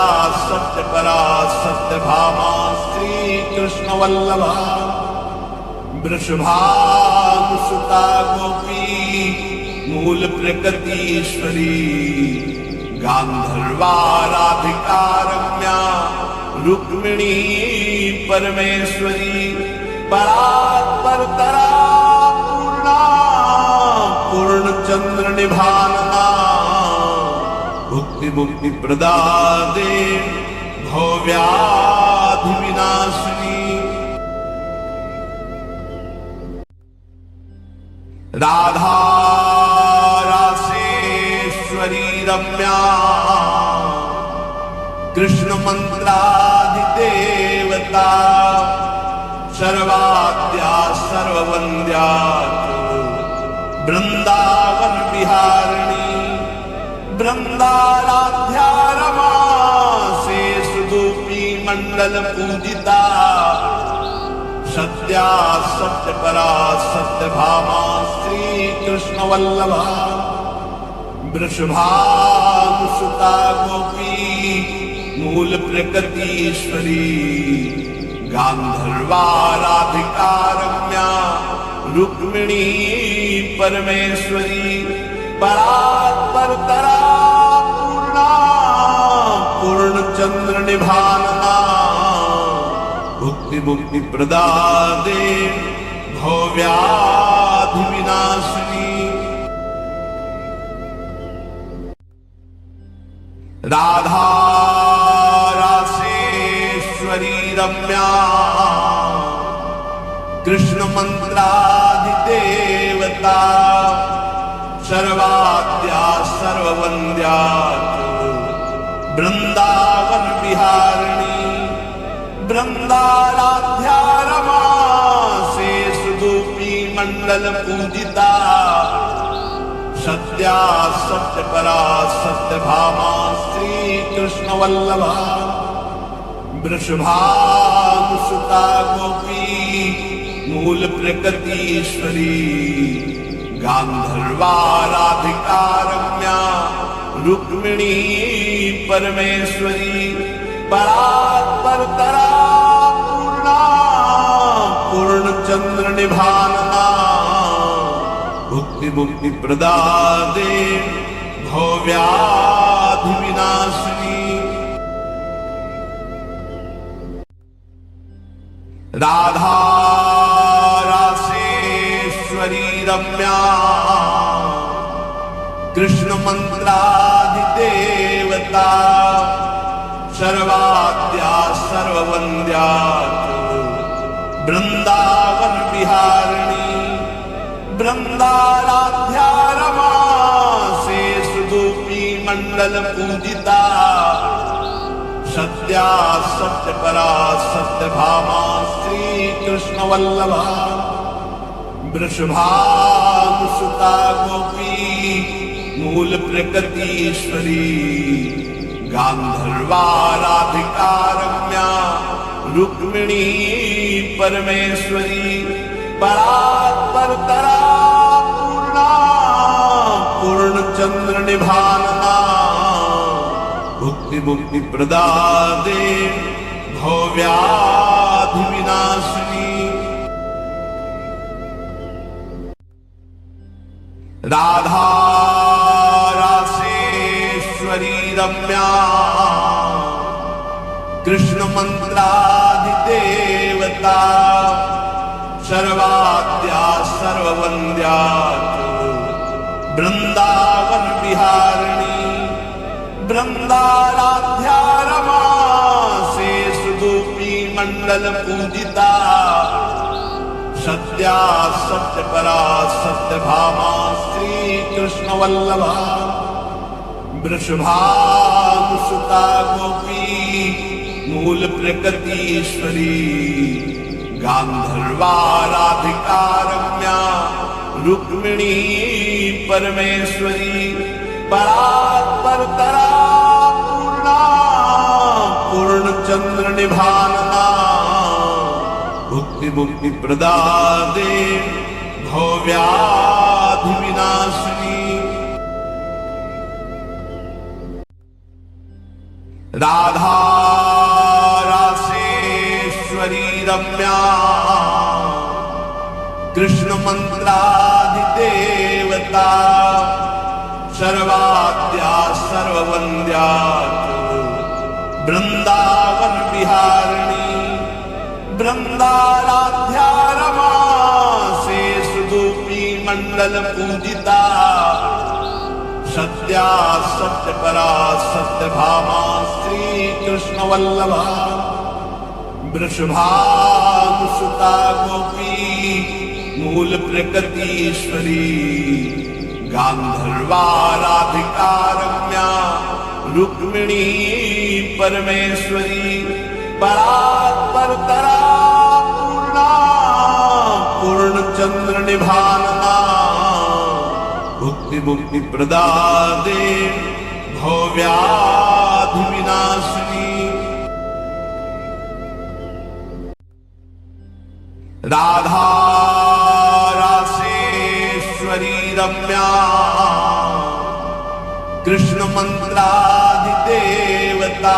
सत्य परा सत्य भामा श्री कृष्ण वल्लभा वृषभानुसुता गोपी मूल प्रकृतीश्वरी गांधर्वाराधिका रम्या रुक्मिणी परमेश्वरी परात्परतरा पूर्णा पूर्णचंद्र निभानना भुक्ति मुक्ति प्रदादे भव्याधि विनाशिनी राधा रासेश्वरी रम्या कृष्ण मंत्राधिदेवता सर्वाद्या सर्ववन्द्या वृंदावन विहारिणी वृंदाराध्या रमा से सुदूपी मंडल पूजिता सत्या सत्य परा सत्य भामा श्री कृष्ण वल्लभा वृषभानुसुता गोपी मूल प्रकृतीश्वरी गांधर्वाराधिका रम्या रुक्मिणी परमेश्वरी परात्परतरा पूर्णा पूर्णचंद्र निभानना भुक्ति मुक्ति प्रदादे भव्याधि विनाशिनी राधा रासेश्वरी रम्या कृष्ण मंत्राधिदेवता सर्वाद्या सर्ववन्द्या वृंदावन विहारिणी वृंदाराध्या रमा से सुदूपी मंडल पूजिता सत्या सत्य परा सत्य भामा श्री कृष्ण वल्लभा वृषभानुसुता गोपी मूल प्रकृतीश्वरी गांधर्वाराधिका रम्या रुक्मिणी परमेश्वरी परात्परतरा पूर्णा पूर्णचंद्र निभानना भुक्ति मुक्ति प्रदादे भव्याधि विनाशिनी राधा रासेश्वरी रम्या कृष्ण मंत्राधिदेवता सर्वाद्या सर्ववन्द्या वृंदावन विहारिणी वृंदाराध्या रमा से सुदूपी मंडल पूजिता सत्या सत्य परा सत्य भामा श्री कृष्ण वल्लभा वृषभानुसुता गोपी मूल प्रकृतीश्वरी गांधर्वाराधिका रम्या रुक्मिणी परमेश्वरी परात्परतरा पूर्णा पूर्णचंद्र निभानना भुक्ति मुक्ति प्रदादे भव्याधि विनाशिनी राधा रासेश्वरी रम्या कृष्ण मंत्राधिदेवता सर्वाद्या सर्ववन्द्या वृंदावन विहारिणी वृंदाराध्या रमा से सुदूपी मंडल पूजिता सत्या सत्य परा सत्य भामा श्री कृष्ण वल्लभा वृषभानुसुता गोपी मूल प्रकृतीश्वरी गांधर्वाराधिका रम्या रुक्मिणी परमेश्वरी परात्परतरा पूर्णा पूर्णचंद्र निभानना भुक्ति मुक्ति प्रदादे भव्याधि विनाशिनी रम्या कृष्ण मंत्राधिदेवता सर्वाद्या सर्ववन्द्या वृंदावन विहारिणी वृंदाराध्या रमा से सुदूपी मंडल पूजिता सत्या सत्य परा सत्य भामा श्री कृष्ण वल्लभा वृषभानुसुता गोपी मूल प्रकृतीश्वरी गांधर्वा राधिका रम्या रुक्मिणी परमेश्वरी परात्परतरा पूर्णा पूर्णचंद्र निभानना भुक्ति मुक्ति प्रदादे भव्याधि विनाशिनी राधा रासेश्वरी रम्या कृष्ण मंत्राधिदेवता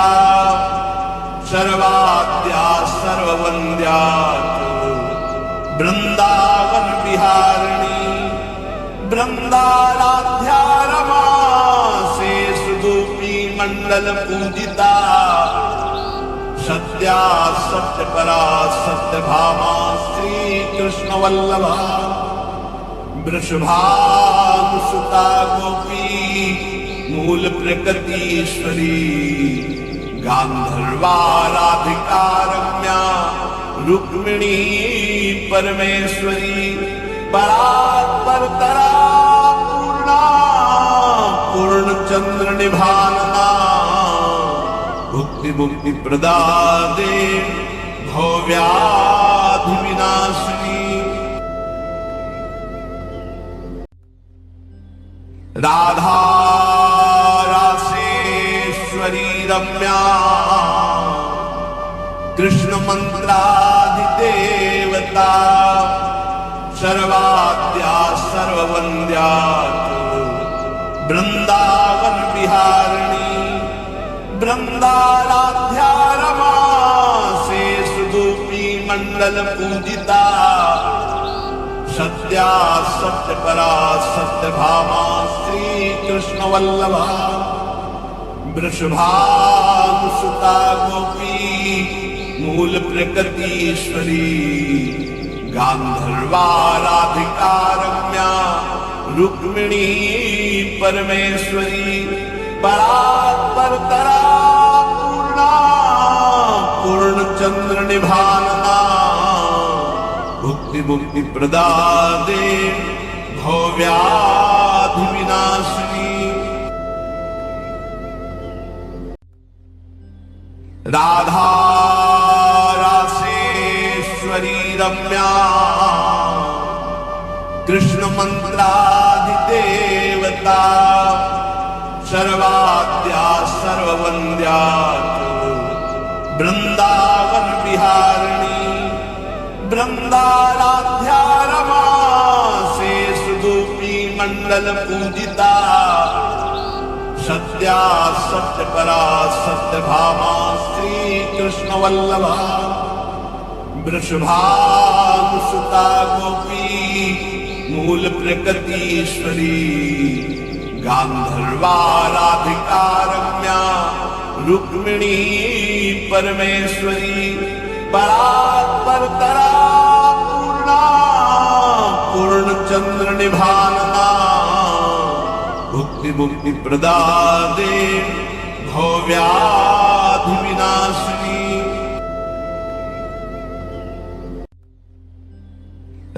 सर्वाद्या सर्ववन्द्या वृंदावन विहारिणी वृंदाराध्या रमा से सुदूपी मंडल पूजिता सत्या सत्य परा सत्य भामा श्री कृष्ण वल्लभा वृषभानुसुता गोपी मूल प्रकृतीश्वरी गांधर्वा राधिका रम्या रुक्मिणी परमेश्वरी परात्परतरा पूर्णा पूर्णचंद्र निभानना भुक्ति मुक्ति प्रदादे भव्याधि विनाशिनी राधा रासेश्वरी रम्या कृष्ण मंत्राधिदेवता सर्वाद्या सर्ववन्द्या वृंदावन विहारिणी वृंदाराध्या रमा से सुदूपी मंडल पूजिता सत्या सत्य परा सत्य भामा श्री कृष्ण वल्लभा वृषभानुसुता गोपी मूल प्रकृतीश्वरी गांधर्वा राधिका रम्या रुक्मिणी परमेश्वरी परात्परतरा पूर्णा पूर्णचंद्र निभानना भुक्ति मुक्ति प्रदादे भव्याधि विनाशिनी राधा रासेश्वरी रम्या कृष्ण मंत्राधिदेवता सर्वाद्या सर्ववन्द्या वृंदावन विहारिणी वृंदाराध्या रमा से सुदूपी मंडल पूजिता सत्या सत्य परा सत्य भामा श्री कृष्ण वल्लभा वृषभानुसुता गोपी मूल प्रकृतीश्वरी गांधर्वा राधिका रम्या रुक्मिणी परमेश्वरी परात्परतरा पूर्णा पूर्णचंद्र निभानना भुक्ति मुक्ति प्रदादे भव्याधि विनाशिनी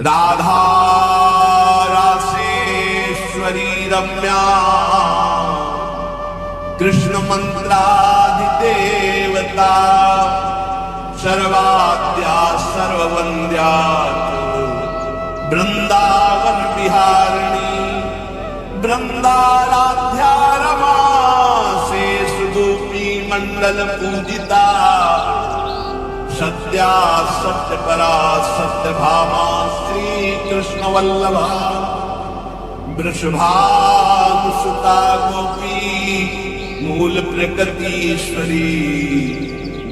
राधा रासेश्वरी रम्या कृष्ण मंत्राधिदेवता सर्वाद्या सर्ववन्द्या वृंदावन विहारिणी वृंदाराध्या रमा से सुदूपी मंडल पूजिता सत्या सत्य परा सत्य भामा श्री कृष्ण वल्लभा वृषभानुसुता गोपी मूल प्रकृतीश्वरी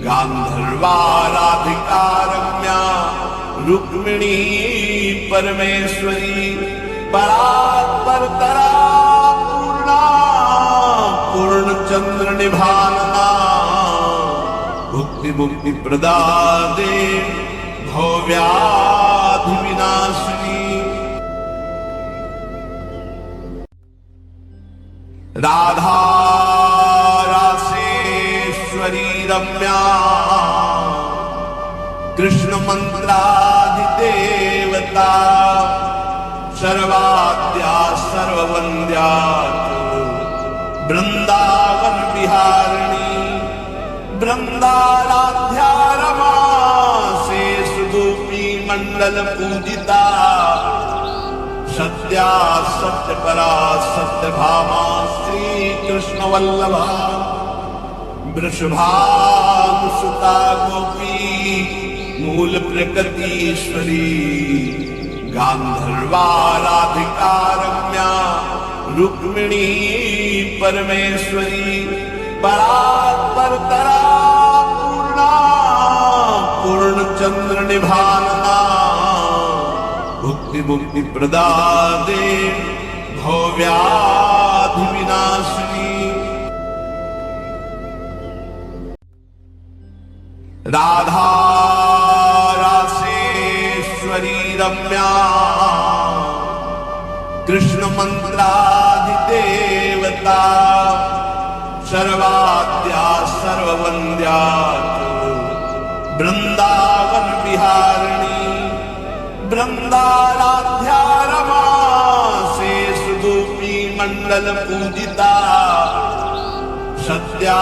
गांधर्वाराधिका रम्या रुक्मिणी परमेश्वरी परात्परतरा पूर्णा पूर्णचंद्र निभानना भुक्ति मुक्ति प्रदादे भव्याधि विनाशिनी राधा रासेश्वरी रम्या कृष्ण मंत्राधिदेवता सर्वाद्या सर्ववन्द्या वृंदावन विहारिणी वृंदाराध्या रमा से सुदूपी मंडल पूजिता सत्या सत्य परा सत्य भामा श्री कृष्ण वल्लभा वृषभानुसुता गोपी मूल प्रकृतीश्वरी गांधर्वाराधिका रम्या रुक्मिणी परमेश्वरी परात्परतरा पूर्णा पूर्णचंद्र निभानना भुक्ति मुक्ति प्रदादे भव्याधि विनाशिनी राधा रासेश्वरी रम्या कृष्ण मंत्राधिदेवता सर्वाद्या सर्ववन्द्या वृंदावन विहारिणी वृंदाराध्या रमा से सुदूपी मंडल पूजिता सत्या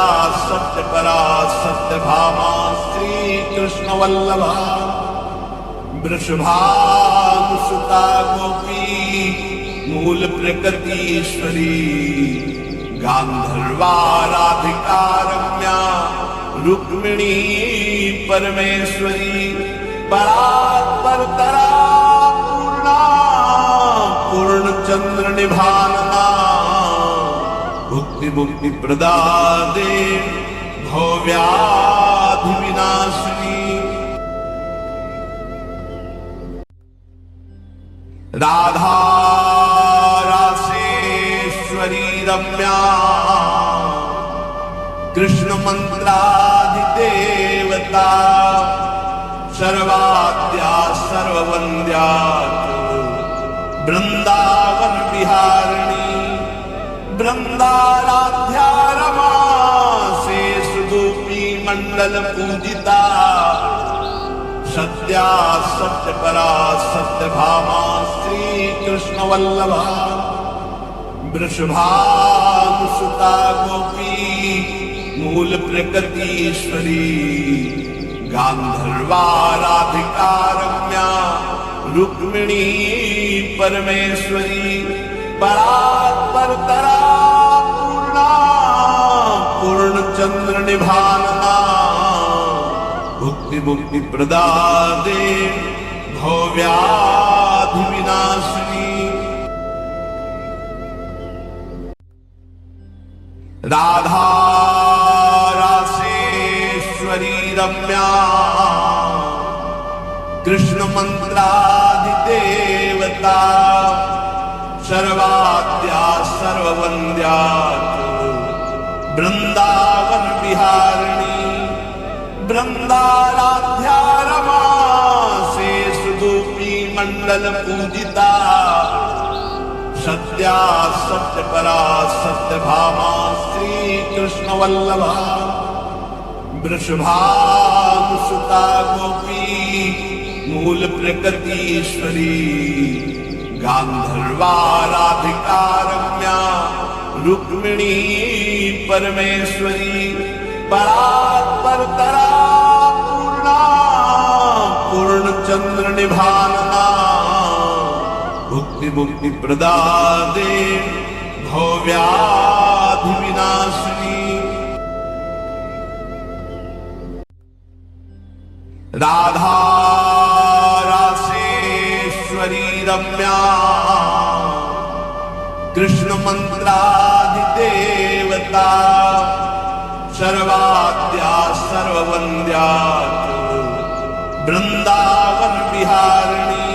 सत्य परा सत्य भामा श्री कृष्ण वल्लभा वृषभानुसुता गोपी मूल प्रकृतीश्वरी गांधर्वाराधिका रम्या रुक्मिणी परमेश्वरी परात्परतरा पूर्णा पूर्णचंद्र निभानना भुक्ति मुक्ति प्रदादे भव्याधि विनाशिनी राधा रासेश्वरी रम्या कृष्ण मंत्राधिदेवता सर्वाद्या सर्ववन्द्या वृंदावन विहारिणी वृंदाराध्या रमा से सुदूपी मंडल पूजिता सत्या सत्य परा सत्य भामा श्री कृष्ण वल्लभा वृषभानुसुता गोपी मूल प्रकृतीश्वरी गांधर्वाराधिका रम्या रुक्मिणी परमेश्वरी परात्परतरा पूर्णा पूर्णचंद्र निभानना भुक्ति मुक्ति प्रदादे भव्याधि विनाशिनी राधा रासेश्वरी रम्या कृष्ण मंत्राधिदेवता सर्वाद्या सर्ववन्द्या वृंदावन विहारिणी वृंदाराध्या रमा से सुदूपी मंडल पूजिता सत्या सत्य परा सत्य भामा श्री कृष्ण वल्लभा वृषभानुसुता गोपी मूल प्रकृतीश्वरी गांधर्वाराधिका रम्या रुक्मिणी परमेश्वरी परात्परतरा पूर्णा पूर्णचंद्र निभानना भुक्ति मुक्ति प्रदादे भव्याधि विनाशिनी राधा रासेश्वरी रम्या कृष्ण मंत्राधिदेवता सर्वाद्या सर्ववन्द्या वृंदावन विहारिणी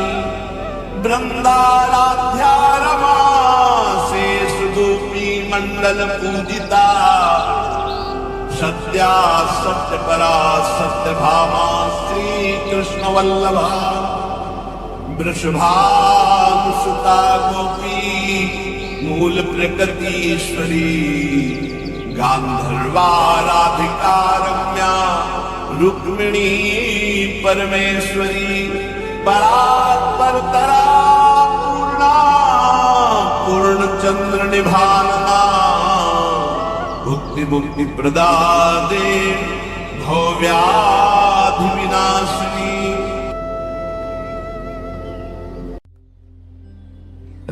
वृंदाराध्या रमा से सुदूपी मंडल पूजिता सत्या सत्य परा सत्य भामा श्री कृष्ण वल्लभा वृषभानुसुता गोपी मूल प्रकृतीश्वरी गांधर्वा राधिका रम्या रुक्मिणी परमेश्वरी परात्परतरा पूर्णा पूर्णचंद्र निभानना भुक्ति मुक्ति प्रदादे भव्याधि विनाशिनी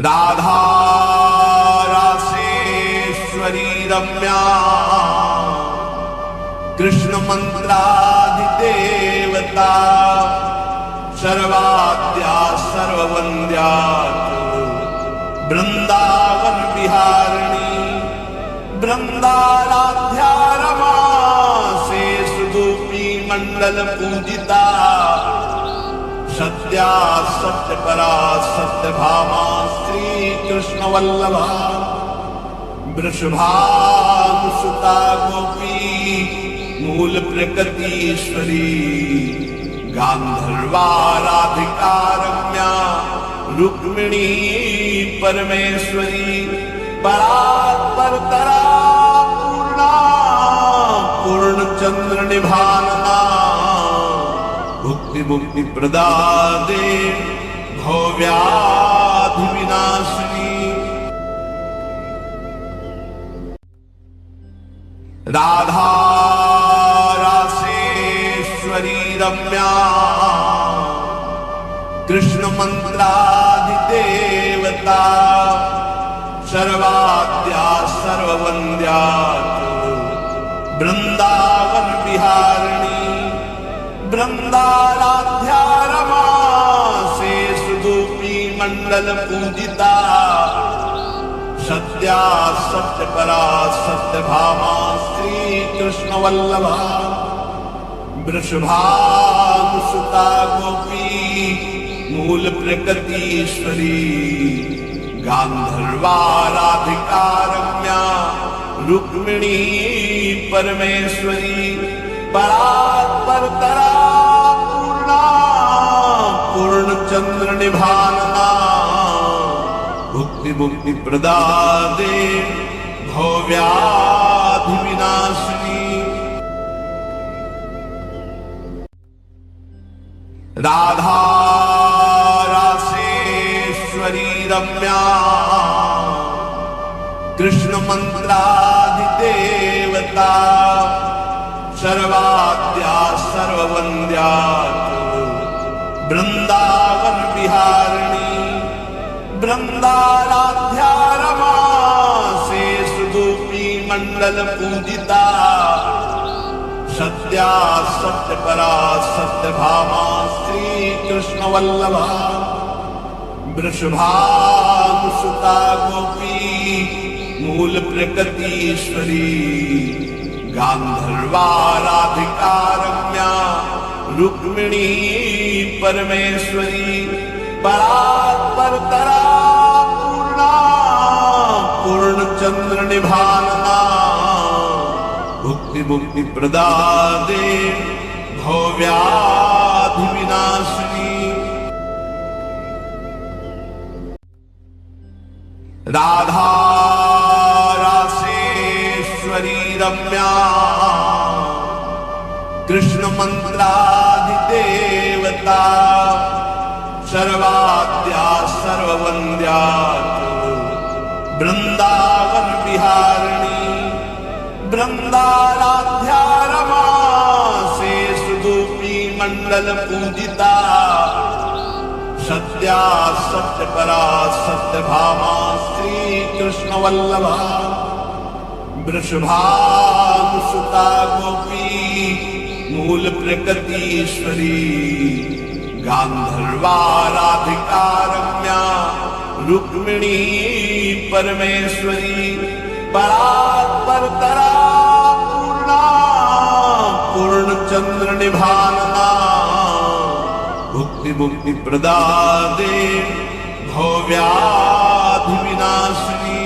राधा रासेश्वरी रम्या कृष्ण मंत्राधिदेवता सर्वाद्या सर्ववन्द्या वृंदावन विहारिणी वृंदाराध्या रमा से सुदूपी मंडल पूजिता सत्या सत्य परा सत्य भामा श्री कृष्ण वल्लभा वृषभानुसुता गोपी मूल प्रकृतीश्वरी गांधर्वा राधिका रम्या रुक्मिणी परमेश्वरी परात्परतरा पूर्णा पूर्णचंद्र निभानना भुक्ति मुक्ति प्रदादे भव्याधि विनाशिनी राधा रासेश्वरी रम्या कृष्ण मंत्राधिदेवता सर्वाद्या सर्ववन्द्या वृंदावन विहारिणी वृंदाराध्या रमा से सुदूपी मंडल पूजिता सत्या सत्य परा सत्य भामा श्री कृष्ण वल्लभा वृषभानुसुता गोपी मूल प्रकृतीश्वरी गांधर्वा राधिका रम्या रुक्मिणी परमेश्वरी परात्परतरा पूर्णा पूर्णचंद्र निभानना भुक्ति मुक्ति प्रदादे भव्याधि विनाशिनी राधा रासेश्वरी रम्या कृष्ण मंत्राधिदेवता सर्वाद्या सर्ववन्द्या वृंदावन विहारिणी वृंदाराध्या रमा से सुदूपी मंडल पूजिता सत्या सत्य परा सत्य भामा श्री कृष्ण वल्लभा वृषभानुसुता गोपी मूल प्रकृतीश्वरी गांधर्वा राधिका रम्या रुक्मिणी परमेश्वरी परात्परतरा पूर्णा पूर्णचंद्र निभानना भुक्ति मुक्ति प्रदादे भव्याधि विनाशिनी राधा रासेश्वरी रम्या कृष्ण मंत्राधिदेवता सर्वाद्या सर्ववन्द्या वृंदावन विहारिणी वृंदाराध्या रमा से सुदूपी मंडल पूजिता सत्या सत्य परा सत्य भामा श्री कृष्ण वल्लभा वृषभानुसुता गोपी मूल प्रकृतीश्वरी गांधर्वा राधिका रम्या रुक्मिणी परमेश्वरी परात्परतरा पूर्ण पूर्णा पूर्ण चंद्र निभानना भुक्ति मुक्ति प्रदादे भव्याधि विनाशिनी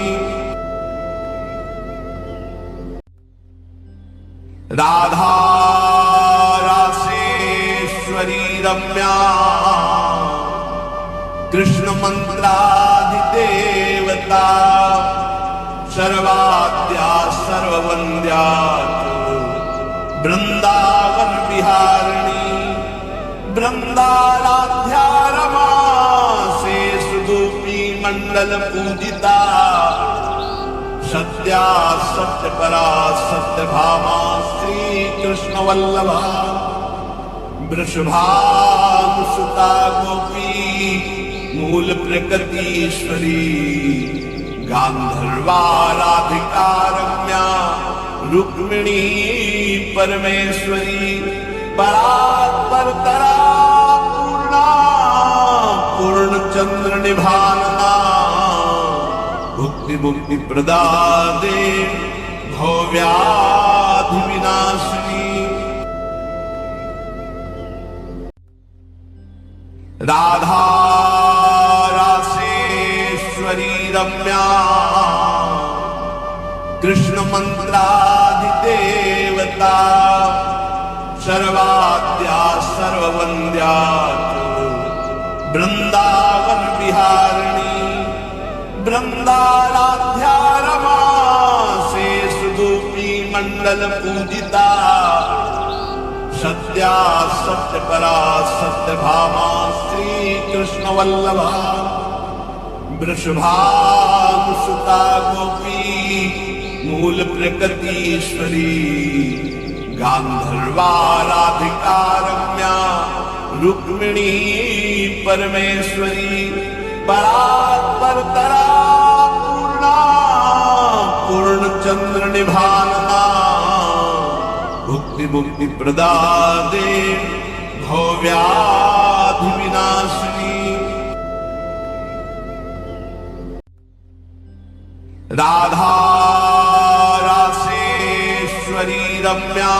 राधा रासेश्वरी रम्या कृष्ण मंत्राधिदेवता सर्वाद्या सर्ववन्द्या वृंदावन विहारिणी वृंदाराध्या रमा से सुदूपी मंडल पूजिता सत्या सत्य परा सत्य भामा श्री कृष्ण वल्लभा वृषभानुसुता गोपी मूल प्रकृतीश्वरी गांधर्वा राधिका रम्या रुक्मिणी परमेश्वरी परात्परतरा पूर्णा पूर्ण चंद्र निभानना भुक्ति मुक्ति प्रदादे भव्याधि विनाशिनी राधा रासेश्वरी रम्या कृष्ण मंत्राधिदेवता सर्वाद्या सर्ववन्द्या वृंदावन विहारिणी वृंदाराध्या रमा से सुदूपी मंडल पूजिता सत्या सत्य परा सत्य भामा श्री कृष्ण वल्लभा वृषभानुसुता गोपी मूल प्रकृतीश्वरी गांधर्वा राधिका रम्या रुक्मिणी परमेश्वरी परात्परतरा पूर्णा पूर्ण चंद्र निभानना भुक्ति मुक्ति प्रदादे भव्याधि विनाशिनी राधा रासेश्वरी रम्या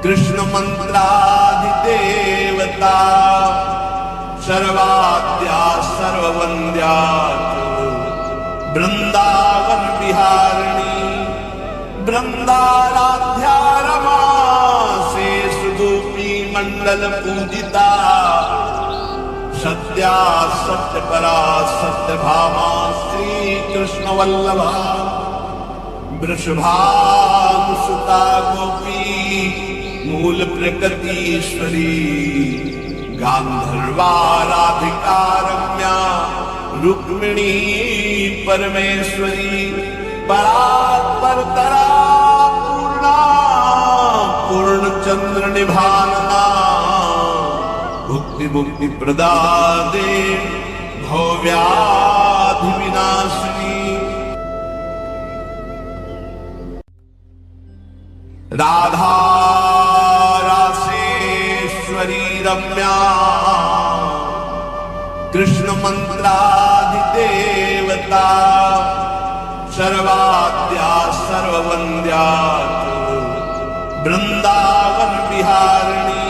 कृष्ण मंत्राधिदेवता सर्वाद्या सर्ववन्द्या वृंदावन विहारिणी वृंदाराध्या रमा से सुदूपी मंडल पूजिता सत्या सत्य परा सत्य भामा श्री कृष्ण वल्लभा वृषभानुसुता गोपी मूल प्रकृतीश्वरी गांधर्वा राधिका रम्या रुक्मिणी परमेश्वरी परात्परतरा पूर्णा पूर्ण चंद्र निभानना भुक्ति मुक्ति प्रदादे भव्याधि विनाशिनी राधा रासेश्वरी रम्या कृष्ण मंत्राधिदेवता सर्वाद्या सर्ववन्द्या वृंदावन विहारिणी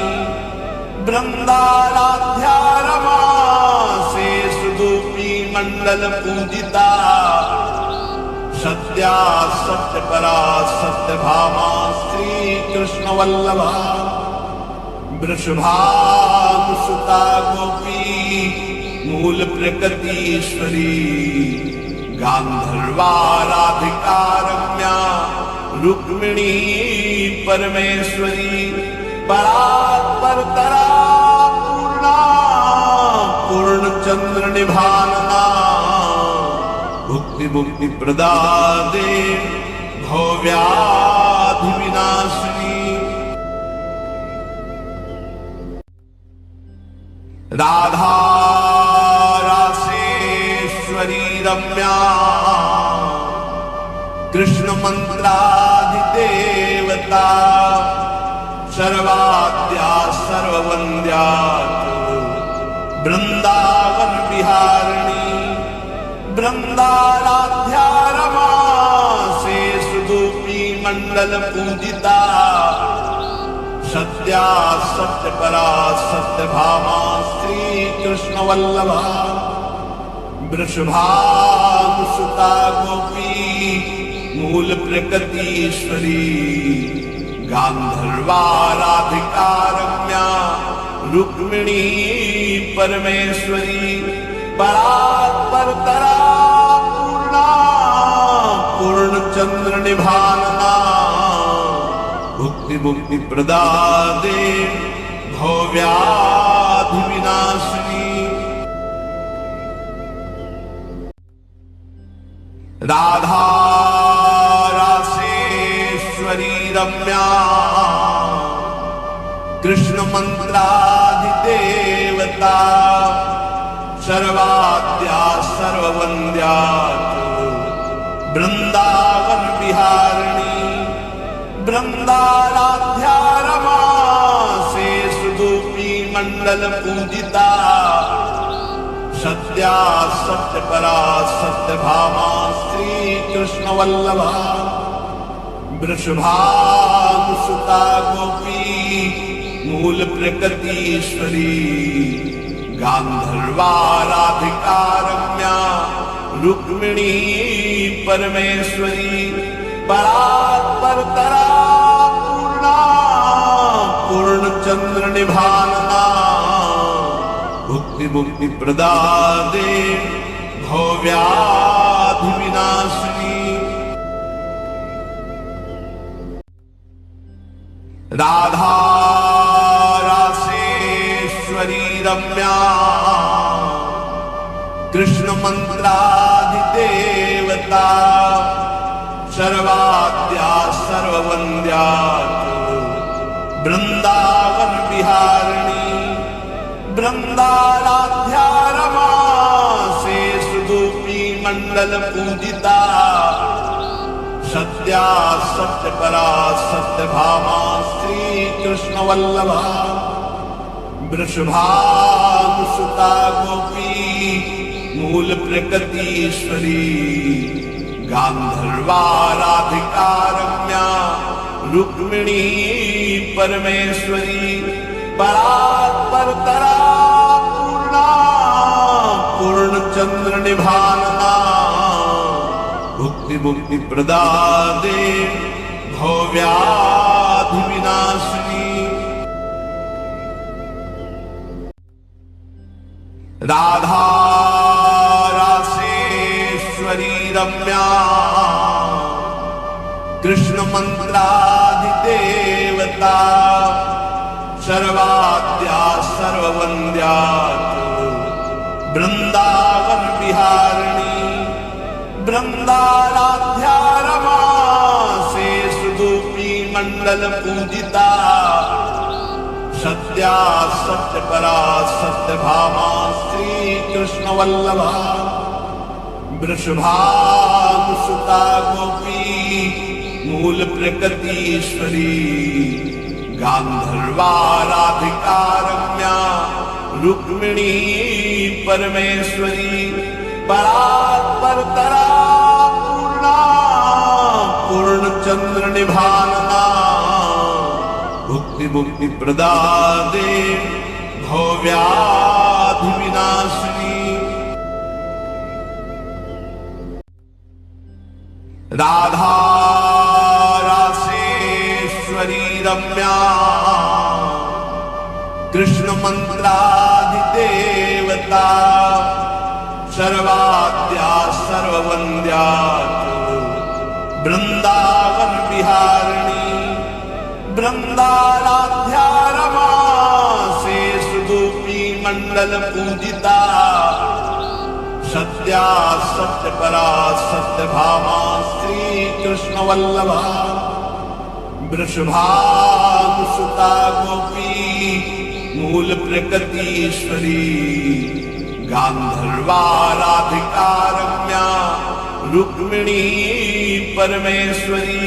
वृंदाराध्या रमा से सुदूपी मंडल पूजिता सत्या सत्य परा सत्य भामा श्री कृष्ण वल्लभा वृषभानुसुता गोपी मूल प्रकृतीश्वरी गांधर्वा राधिका रम्या रुक्मिणी परमेश्वरी परात्परतरा पूर्णा पूर्ण चंद्र निभानना भुक्ति मुक्ति प्रदादे भव्याधि विनाशिनी राधा रासेश्वरी रम्या कृष्ण मंत्राधिदेवता सर्वाद्या सर्ववन्द्या वृंदावन विहारिणी वृंदाराध्या रमा से सुदूपी मंडल पूजिता सत्या सत्य परा सत्य भामा श्री कृष्ण वल्लभा वृषभानुसुता गोपी मूल प्रकृतीश्वरी गांधर्वा राधिका रम्या रुक्मिणी परमेश्वरी परात्परतरा पूर्णा पूर्णचंद्र निभानना भुक्ति मुक्ति प्रदादे भव्याधि विनाशिनी राधा रासेश्वरी रम्या कृष्ण मंत्राधिदेवता सर्वाद्या सर्ववन्द्या वृंदावन विहारिणी वृंदाराध्या रमा से सुदूपी मंडल पूजिता सत्या सत्य परा सत्य भामा श्री कृष्ण वल्लभा वृषभानुसुता गोपी मूल प्रकृतीश्वरी गांधर्वा राधिका रम्या रुक्मिणी परमेश्वरी परात्परतरा पूर्णा पूर्णचंद्र निभानना भुक्ति मुक्ति प्रदादे भव्याधि विनाशिनी राधा रासेश्वरी रम्या कृष्ण मंत्राधिदेवता सर्वाद्या सर्ववन्द्या वृंदावन विहारिणी वृंदाराध्या रमा से सुदूपी मंडल पूजिता सत्या सत्य परा सत्य भामा श्री कृष्ण वल्लभा वृषभानुसुता गोपी मूल प्रकृतीश्वरी गांधर्वा राधिका रम्या रुक्मिणी परमेश्वरी परात्परतरा पूर्णा पूर्णचंद्र निभानना भुक्ति मुक्ति प्रदादे भव्याधि विनाशिनी राधा रासेश्वरी रम्या कृष्ण मंत्राधिदेवता सर्वाद्या सर्ववन्द्या वृंदावन विहारिणी वृंदाराध्या रमा से सुदूपी मंडल पूजिता सत्या सत्य परा सत्य भामा श्री कृष्ण वल्लभा वृषभानुसुता गोपी मूल प्रकृतीश्वरी गांधर्वा राधिका रम्या रुक्मिणी परमेश्वरी परात्परतरा पूर्णा पूर्णचंद्र निभानना भुक्ति मुक्ति प्रदादे भव्याधि विनाशिनी राधा रासेश्वरी रम्या कृष्ण मंत्राधिदेवता सर्वाद्या सर्ववन्द्या वृंदावन विहारिणी वृंदाराध्या रमा से सुदूपी मंडल पूजिता सत्या सत्य परा सत्य भामा श्री कृष्ण वल्लभा वृषभानुसुता गोपी मूल प्रकृतीश्वरी गांधर्वा राधिका रम्या रुक्मिणी परमेश्वरी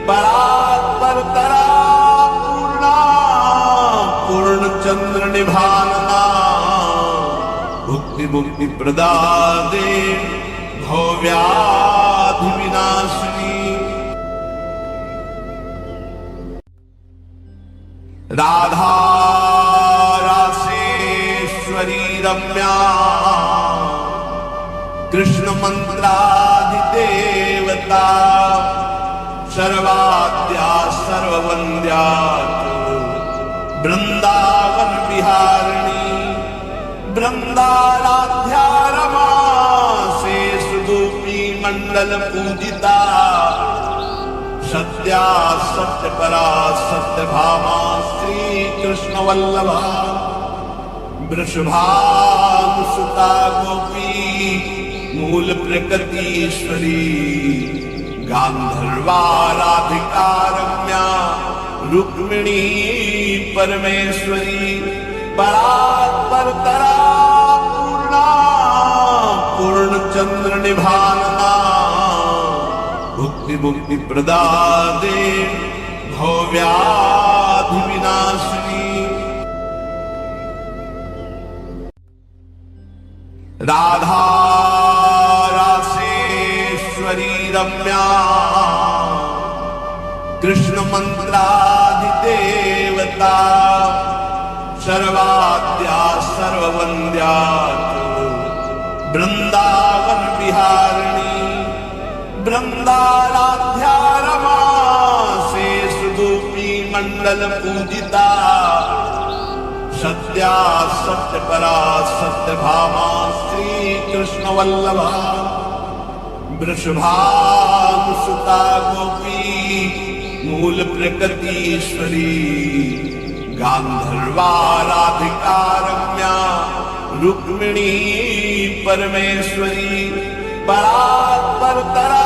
परात्परतरा पूर्णा पूर्णचंद्र निभानना भुक्ति मुक्ति प्रदादे भव्याधि विनाशिनी राधा रासेश्वरी रम्या कृष्ण मंत्राधिदेवता सर्वाद्या सर्ववन्द्या वृंदावन विहारिणी वृंदाराध्या रमा से सुदूपी मंडल पूजिता सत्या सत्यपरा सत्यभामा श्री कृष्ण वल्लभा वृषभानुसुता गोपी मूल प्रकृतीश्वरी गांधर्वा राधिका रम्या रुक्मिणी परमेश्वरी परात्परतरा पूर्णा पूर्णचंद्र निभानना भुक्ति मुक्ति प्रदादे भव्याधि विनाशिनी राधा रासेश्वरी रम्या कृष्ण मंत्राधिदेवता सर्वाद्या सर्ववन्द्या वृंदावन विहारिणी वृंदाराध्या रमा से सुदूपी मंडल पूजिता सत्या सत्यपरा सत्यभामा श्री कृष्ण वल्लभा वृषभानुसुता गोपी मूल प्रकृतीश्वरी गांधर्वा राधिका रम्या रुक्मिणी परमेश्वरी परात्परतरा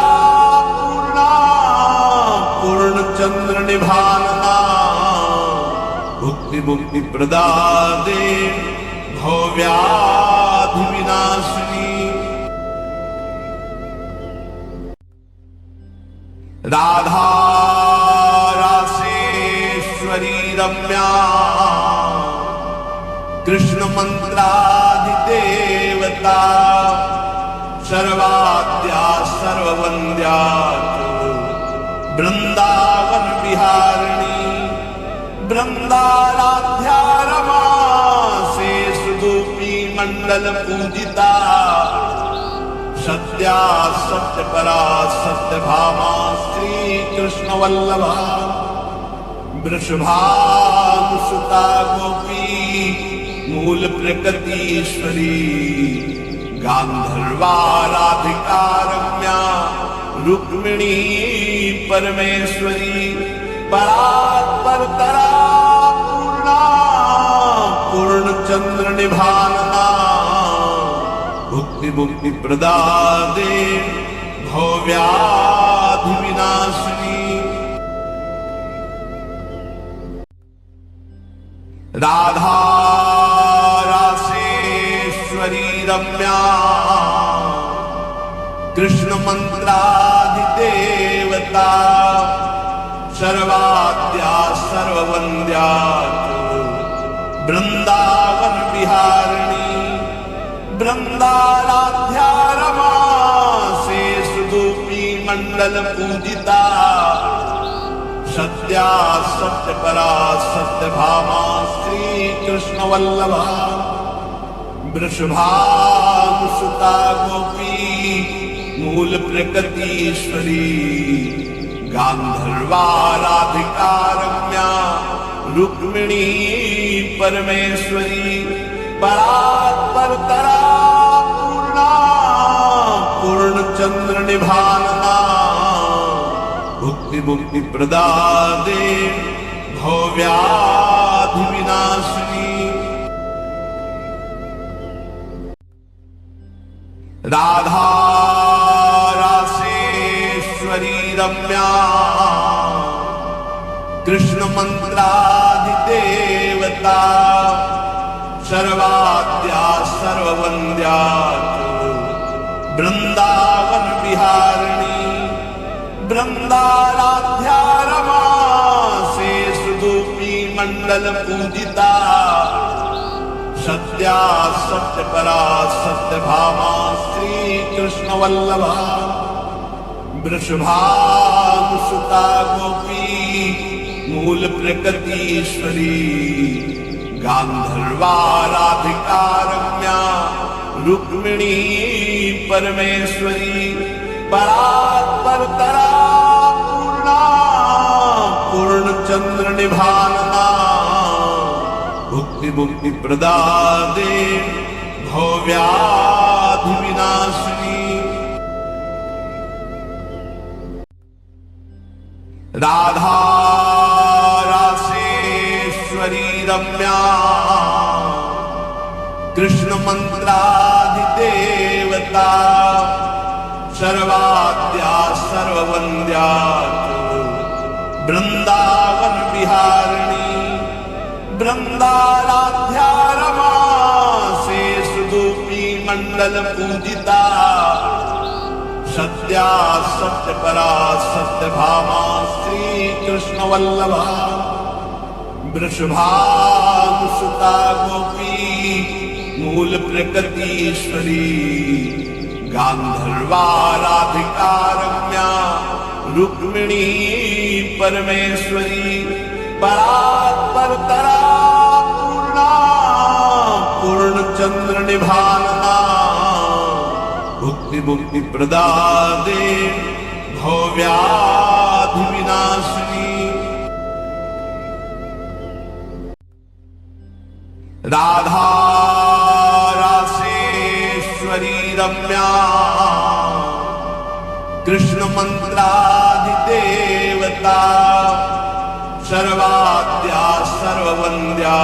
पूर्णा पूर्णचंद्र निभानना भुक्ति मुक्ति प्रदादे भव्याधि विनाशिनी राधा रासेश्वरी रम्या कृष्ण मंत्राधिदेवता सर्वाद्या सर्ववन्द्या वृंदावन विहारिणी वृंदाराध्या रमा से सुदूपी मंडल पूजिता सत्या सत्यपरा सत्यभामा श्री कृष्ण वल्लभा वृषभानुसुता गोपी मूल प्रकृतीश्वरी गांधर्वा राधिका रम्या रुक्मिणी परमेश्वरी परात्परतरा पूर्णा पूर्णचंद्र निभानना भुक्ति मुक्ति प्रदादे भव्याधि विनाशिनी राधा रासेश्वरी रम्या कृष्ण मंत्राधिदेवता सर्वाद्या सर्ववन्द्या वृंदावन विहारिणी वृंदाराध्या रमा से सुदूपी मंडल पूजिता सत्या सत्यपरा सत्यभामा श्री कृष्ण वल्लभा वृषभानुसुता गोपी मूल प्रकृतीश्वरी गांधर्वा राधिका रम्या रुक्मिणी परमेश्वरी परात्परतरा पूर्णा पूर्णचंद्र निभानना भुक्ति मुक्ति प्रदादे भव्याधि विनाशिनी राधा रासेश्वरी रम्या कृष्ण मंत्राधिदेवता सर्वाद्या सर्ववन्द्या वृंदावन विहारिणी वृंदाराध्या रमा से सुदूपी मंडल पूजिता सत्या सत्यपरा सत्यभामा श्री कृष्ण वल्लभा वृषभानुसुता गोपी मूल प्रकृतीश्वरी गांधर्वाराधिका रम्या रुक्मिणी परमेश्वरी परात्परतरा पूर्णा पूर्णचंद्र निभानना भुक्ति मुक्ति प्रदादे भव्याधि विनाशिनी राधा रासेश्वरी रम्या कृष्ण मंत्राधिदेवता सर्वाद्या सर्ववन्द्या वृंदावन विहारिणी वृंदाराध्या रमा से सुदूपी मंडल पूजिता सत्या सत्य परा सत्य भामा श्री कृष्ण वल्लभा वृषभानुसुता गोपी मूल प्रकृतीश्वरी गांधर्वाराधिका रम्या रुक्मिणी परमेश्वरी परात्परतरा पूर्णा पूर्णचंद्र निभानना भुक्ति मुक्ति प्रदादे भव्याधि विनाशिनी राधा रासेश्वरी रम्या कृष्ण मंत्राधिदेवता सर्वाद्या सर्ववन्द्या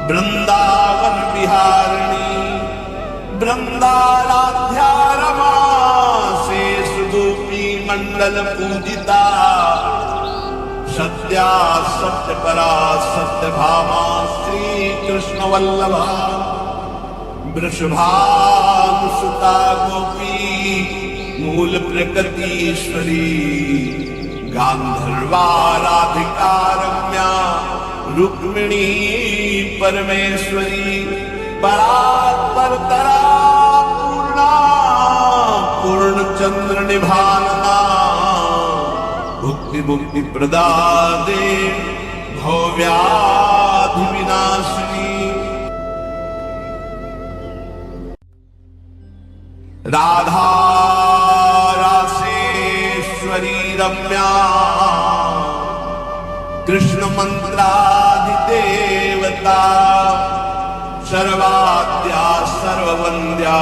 वृंदावन विहारिणी वृंदाराध्या रमा से सुदूपी मंडल पूजिता सत्या सत्य परा सत्य भामा श्री कृष्ण वल्लभा वृषभानुसुता गोपी मूल प्रकृतीश्वरी गांधर्वाराधिका रम्या रुक्मिणी परमेश्वरी परात्परतरा पूर्णा पूर्णचंद्र निभानना भुक्ति मुक्ति प्रदादे भव्याधि विनाशिनी राधा रासेश्वरी रम्या कृष्ण मंत्राधिदेवता सर्वाद्या सर्ववन्द्या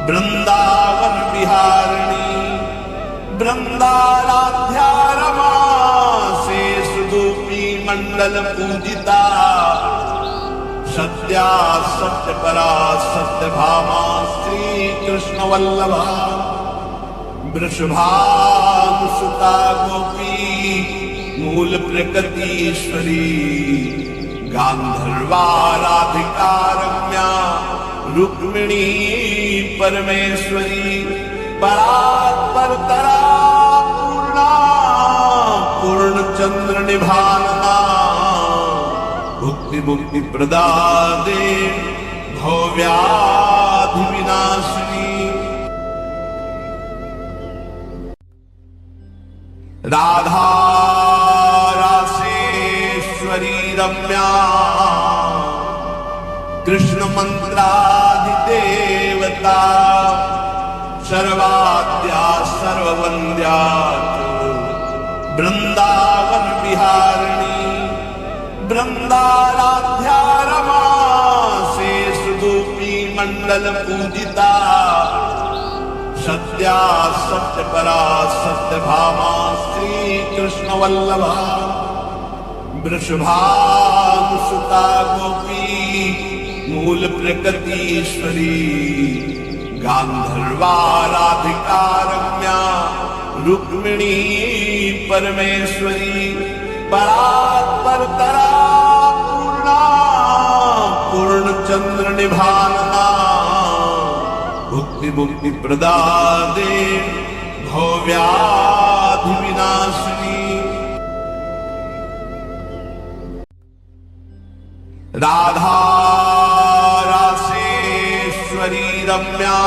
वृंदावन विहारिणी वृंदाराध्या रमा से सुदूपी मंडल पूजिता सत्या सत्य परा सत्य भामा श्री कृष्ण वल्लभा वृषभानुसुता गोपी मूल प्रकृतीश्वरी गांधर्वाराधिका रम्या रुक्मिणी परमेश्वरी परात्परतरा पूर्णा पूर्णचंद्र निभानना भुक्ति मुक्ति प्रदादे भव्याधि विनाशिनी राधा रासेश्वरी रम्या कृष्ण मंत्राधिदेवता सर्वाद्या सर्ववन्द्या वृंदावन विहारिणी वृंदाराध्या रमा से सुदूपी मंडल पूजिता सत्या सत्य परा सत्य भामा श्री कृष्ण वल्लभा वृषभानुसुता गोपी मूल प्रकृतीश्वरी गांधर्वाराधिका रम्या रुक्मिणी परमेश्वरी परात्परतरा पूर्णा पूर्णचंद्र निभानना भुक्ति मुक्ति प्रदादे भव्याधि विनाशिनी राधा रासेश्वरी रम्या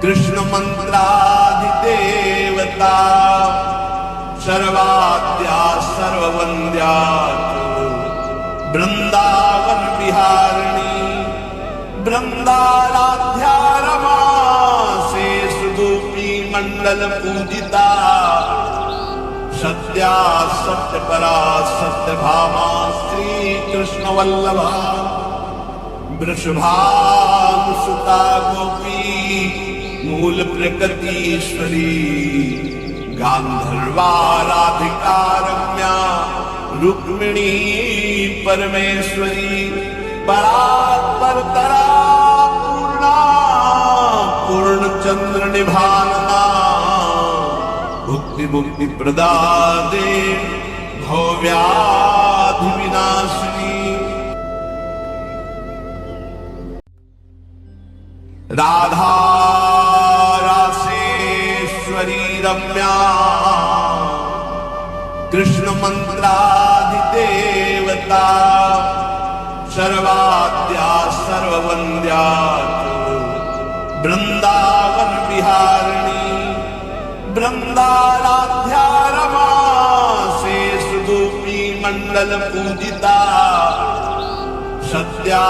कृष्ण मंत्राधिदेवता सर्वाद्या सर्ववन्द्या वृंदावन विहारिणी वृंदाराध्या रमा से सुदूपी मंडल पूजिता सत्या सत्य परा सत्य भामा श्री कृष्ण वल्लभा वृषभानुसुता गोपी मूल प्रकृतीश्वरी गांधर्वा राधिका रम्या रुक्मिणी परमेश्वरी परात्परतरा पूर्णा पूर्णचंद्र निभानना भुक्ति मुक्ति प्रदादे भव्याधि विनाशिनी राधा रासेश्वरी रम्या कृष्ण मंत्राधिदेवता सर्वाद्या सर्ववन्द्या वृंदावन विहारिणी वृंदाराध्या रमा से सुदूपी मंडल पूजिता सत्या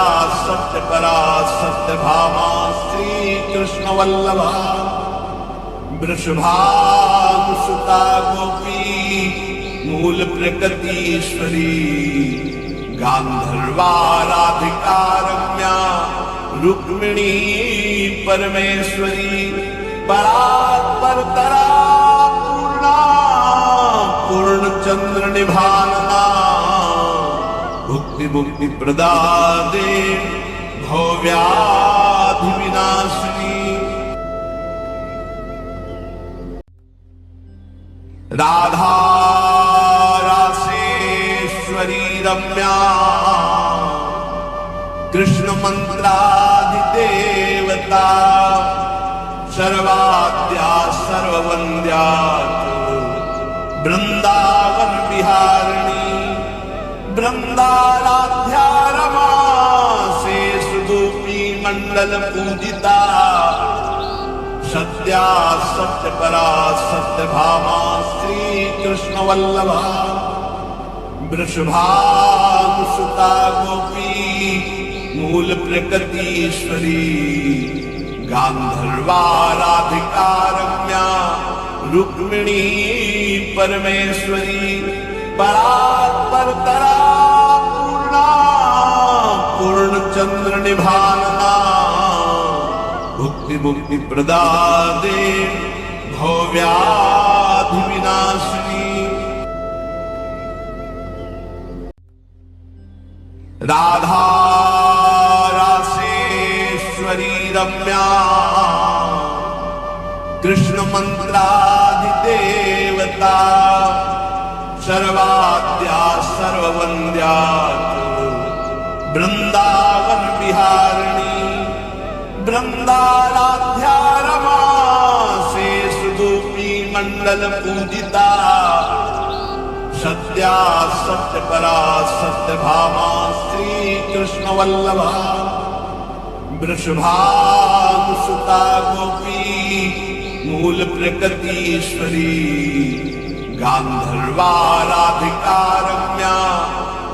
सत्य परा सत्य भामा श्री कृष्ण वल्लभा वृषभानुसुता गोपी मूल प्रकृतीश्वरी गांधर्वा राधिका रम्या रुक्मिणी परमेश्वरी परात्परतरा पूर्णा पूर्णचंद्र निभानना भुक्ति मुक्ति प्रदादे भव्याधि विनाशिनी राधा रासेश्वरी रम्या कृष्ण मंत्राधिदेवता सर्वाद्या सर्ववन्द्या वृंदावन विहारिणी वृंदाराध्या रमा से सुदूपी मंडल पूजिता सत्या सत्य परा सत्य भामा श्री कृष्ण वल्लभा वृषभानुसुता गोपी मूल प्रकृतीश्वरी गांधर्वा राधिका रम्या रुक्मिणी परमेश्वरी परात्परतरा पूर्णा पूर्णचंद्र निभानना भुक्ति मुक्ति प्रदादे भव्याधि विनाशिनी राधा रासेश्वरी रम्या कृष्ण मंत्राधिदेवता सर्वाद्या सर्ववन्द्या वृंदावन विहारिणी वृंदाराध्या रमा से सुदूपी मंडल पूजिता सत्या सत्य परा सत्य भामा श्री कृष्ण वल्लभा वृषभानुसुता गोपी मूल प्रकृतीश्वरी गांधर्वा राधिका रम्या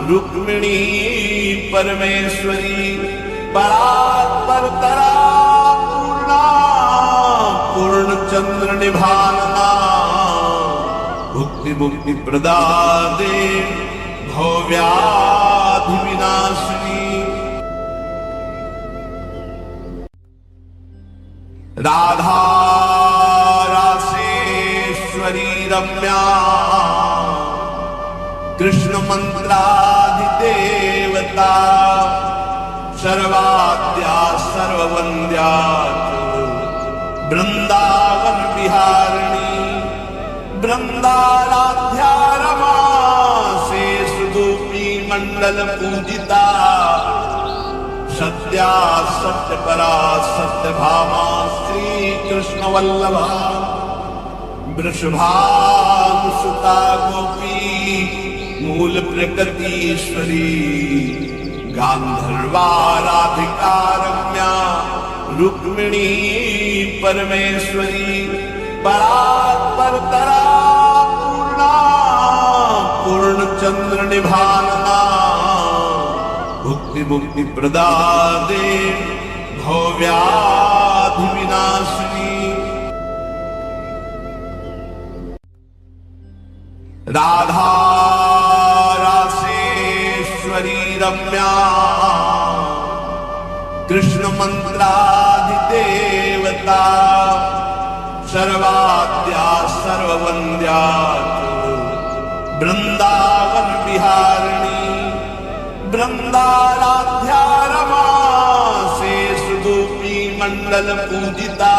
रुक्मिणी परमेश्वरी परात्परतरा पूर्णा पूर्णचंद्र निभानना भुक्ति मुक्ति प्रदादे भव्याधि विनाशिनी राधा रासेश्वरी रम्या कृष्ण मंत्राधिदेवता सर्वाद्या सर्ववन्द्या वृंदावन विहारिणी वृंदाराध्या रमा से सुदूपी मंडल पूजिता सत्या सत्य परा सत्य भामा श्री कृष्ण वल्लभा वृषभानुसुता गोपी मूल प्रकृतीश्वरी गांधर्वा राधिका रम्या रुक्मिणी परमेश्वरी परात्परतरा पूर्ण पूर्णा पूर्ण चंद्र निभानना भुक्ति मुक्ति प्रदादे भव्याधि विनाशिनी राधा रासेश्वरी रम्या कृष्ण मंत्राधिदेवता सर्वाद्या सर्ववन्द्या वृंदावन विहारिणी वृंदाराध्या रमा से सुदूपी मंडल पूजिता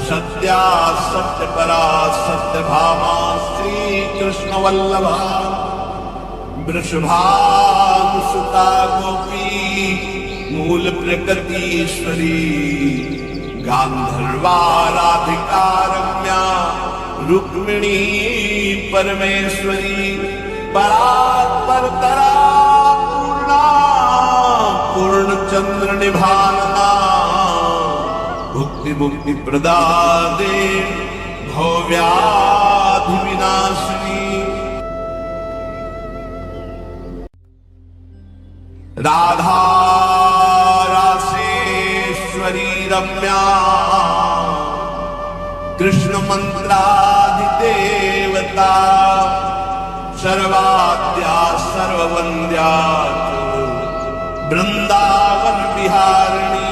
सत्या सत्य परा सत्य भामा श्री कृष्ण वल्लभा वृषभानुसुता गोपी मूल प्रकृतीश्वरी गांधर्वा राधिका रम्या रुक्मिणी परमेश्वरी परात्परतरा पूर्णा पूर्ण चंद्र निभानना भुक्ति मुक्ति प्रदादे भव्याधि विनाशिनी राधा रासेश्वरी रम्या कृष्ण मंत्राधिदेवता सर्वाद्या सर्ववन्द्या वृंदावन विहारिणी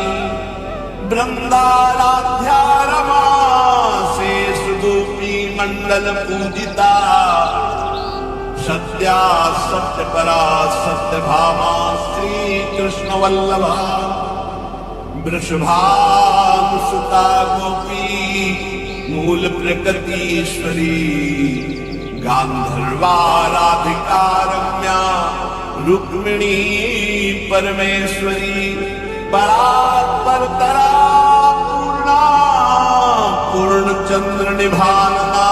वृंदाराध्या रमा से सुदूपी मंडल पूजिता सत्या सत्य परा सत्य भामा श्री कृष्ण वल्लभा वृषभानुसुता गोपी मूल प्रकृतीश्वरी गांधर्वा राधिका रम्या रुक्मिणी परमेश्वरी परात्परतरा पूर्णा पूर्ण चंद्र निभानना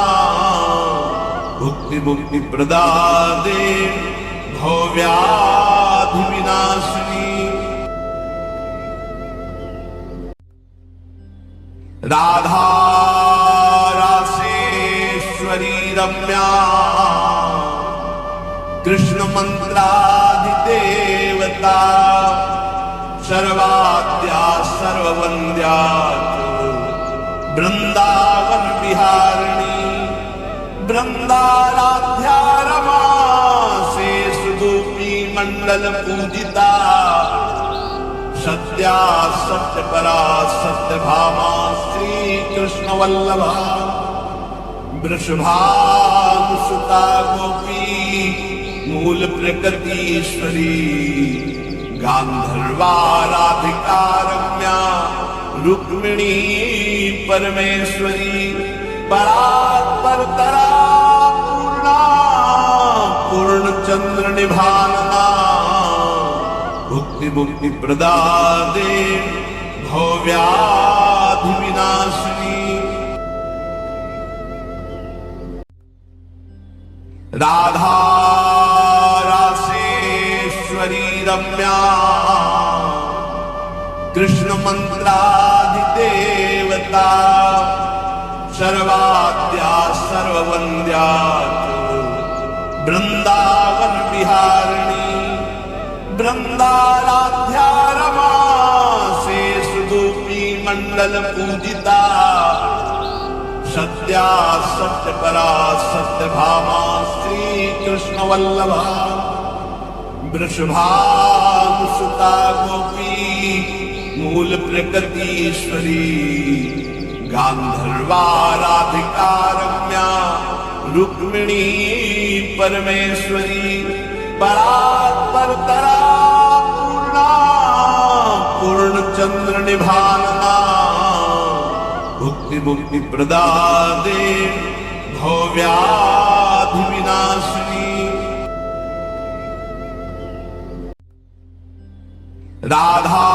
भुक्ति मुक्ति प्रदादे भव्याधि विनाशिनी राधा रासेश्वरी रम्या कृष्ण मंत्राधिदेवता सर्वाद्या सर्ववन्द्या वृंदावन विहारिणी वृंदाराध्या रमा से सुदूपी मंडल पूजिता सत्या सत्य परा सत्य भामा श्री कृष्ण वल्लभा वृषभानुसुता गोपी मूल प्रकृतीश्वरी गांधर्वा राधिका रम्या रुक्मिणी परमेश्वरी परात्परतरा पूर्णा पूर्ण चंद्र निभानना भुक्ति मुक्ति प्रदादे भव्याधि विनाशिनी राधा रासेश्वरी रम्या कृष्ण मंत्राधिदेवता सर्वाद्या सर्ववन्द्या वृंदावन विहारिणी वृंदाराध्या रमा से सुदूपी मंडल पूजिता सत्या सत्य परा सत्य भामा श्री कृष्ण वल्लभा वृषभानुसुता गोपी मूल प्रकृतीश्वरी गांधर्वा राधिका रम्या रुक्मिणी परमेश्वरी परात्परतरा पूर्णा पूर्ण चंद्र निभानना भुक्ति मुक्ति प्रदादे भव्याधि विनाशिनी राधा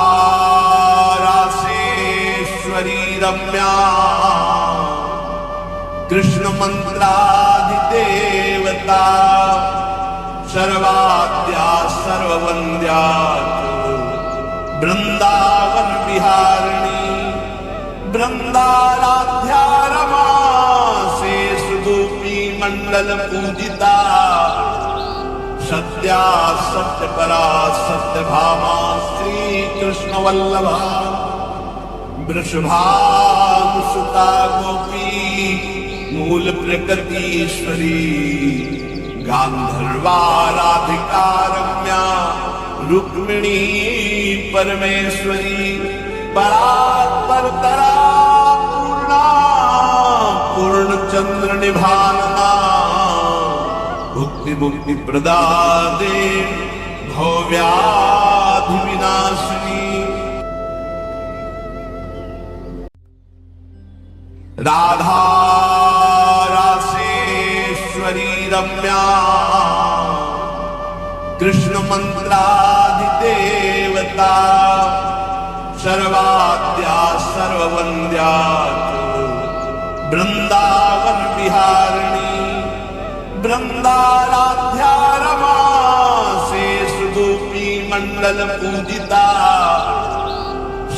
रासेश्वरी रम्या कृष्ण मंत्राधिदेवता सर्वाद्या सर्ववन्द्या वृंदावन विहारिणी वृंदाराध्या रमा से सुदूपी मंडल पूजिता सत्या सत्य परा सत्य भामा श्री कृष्ण वल्लभा वृषभानुसुता गोपी मूल प्रकृतीश्वरी गांधर्वा राधिका रम्या रुक्मिणी परमेश्वरी परात्परतरा पूर्णा पूर्णचंद्र निभानना भुक्ति मुक्ति प्रदादे भव्याधि विनाशिनी राधा रासेश्वरी रम्या कृष्ण मंत्राधिदेवता सर्वाद्या सर्ववन्द्या वृंदावन विहारिणी वृंदाराध्या रमा से सुदूपी मंडल पूजिता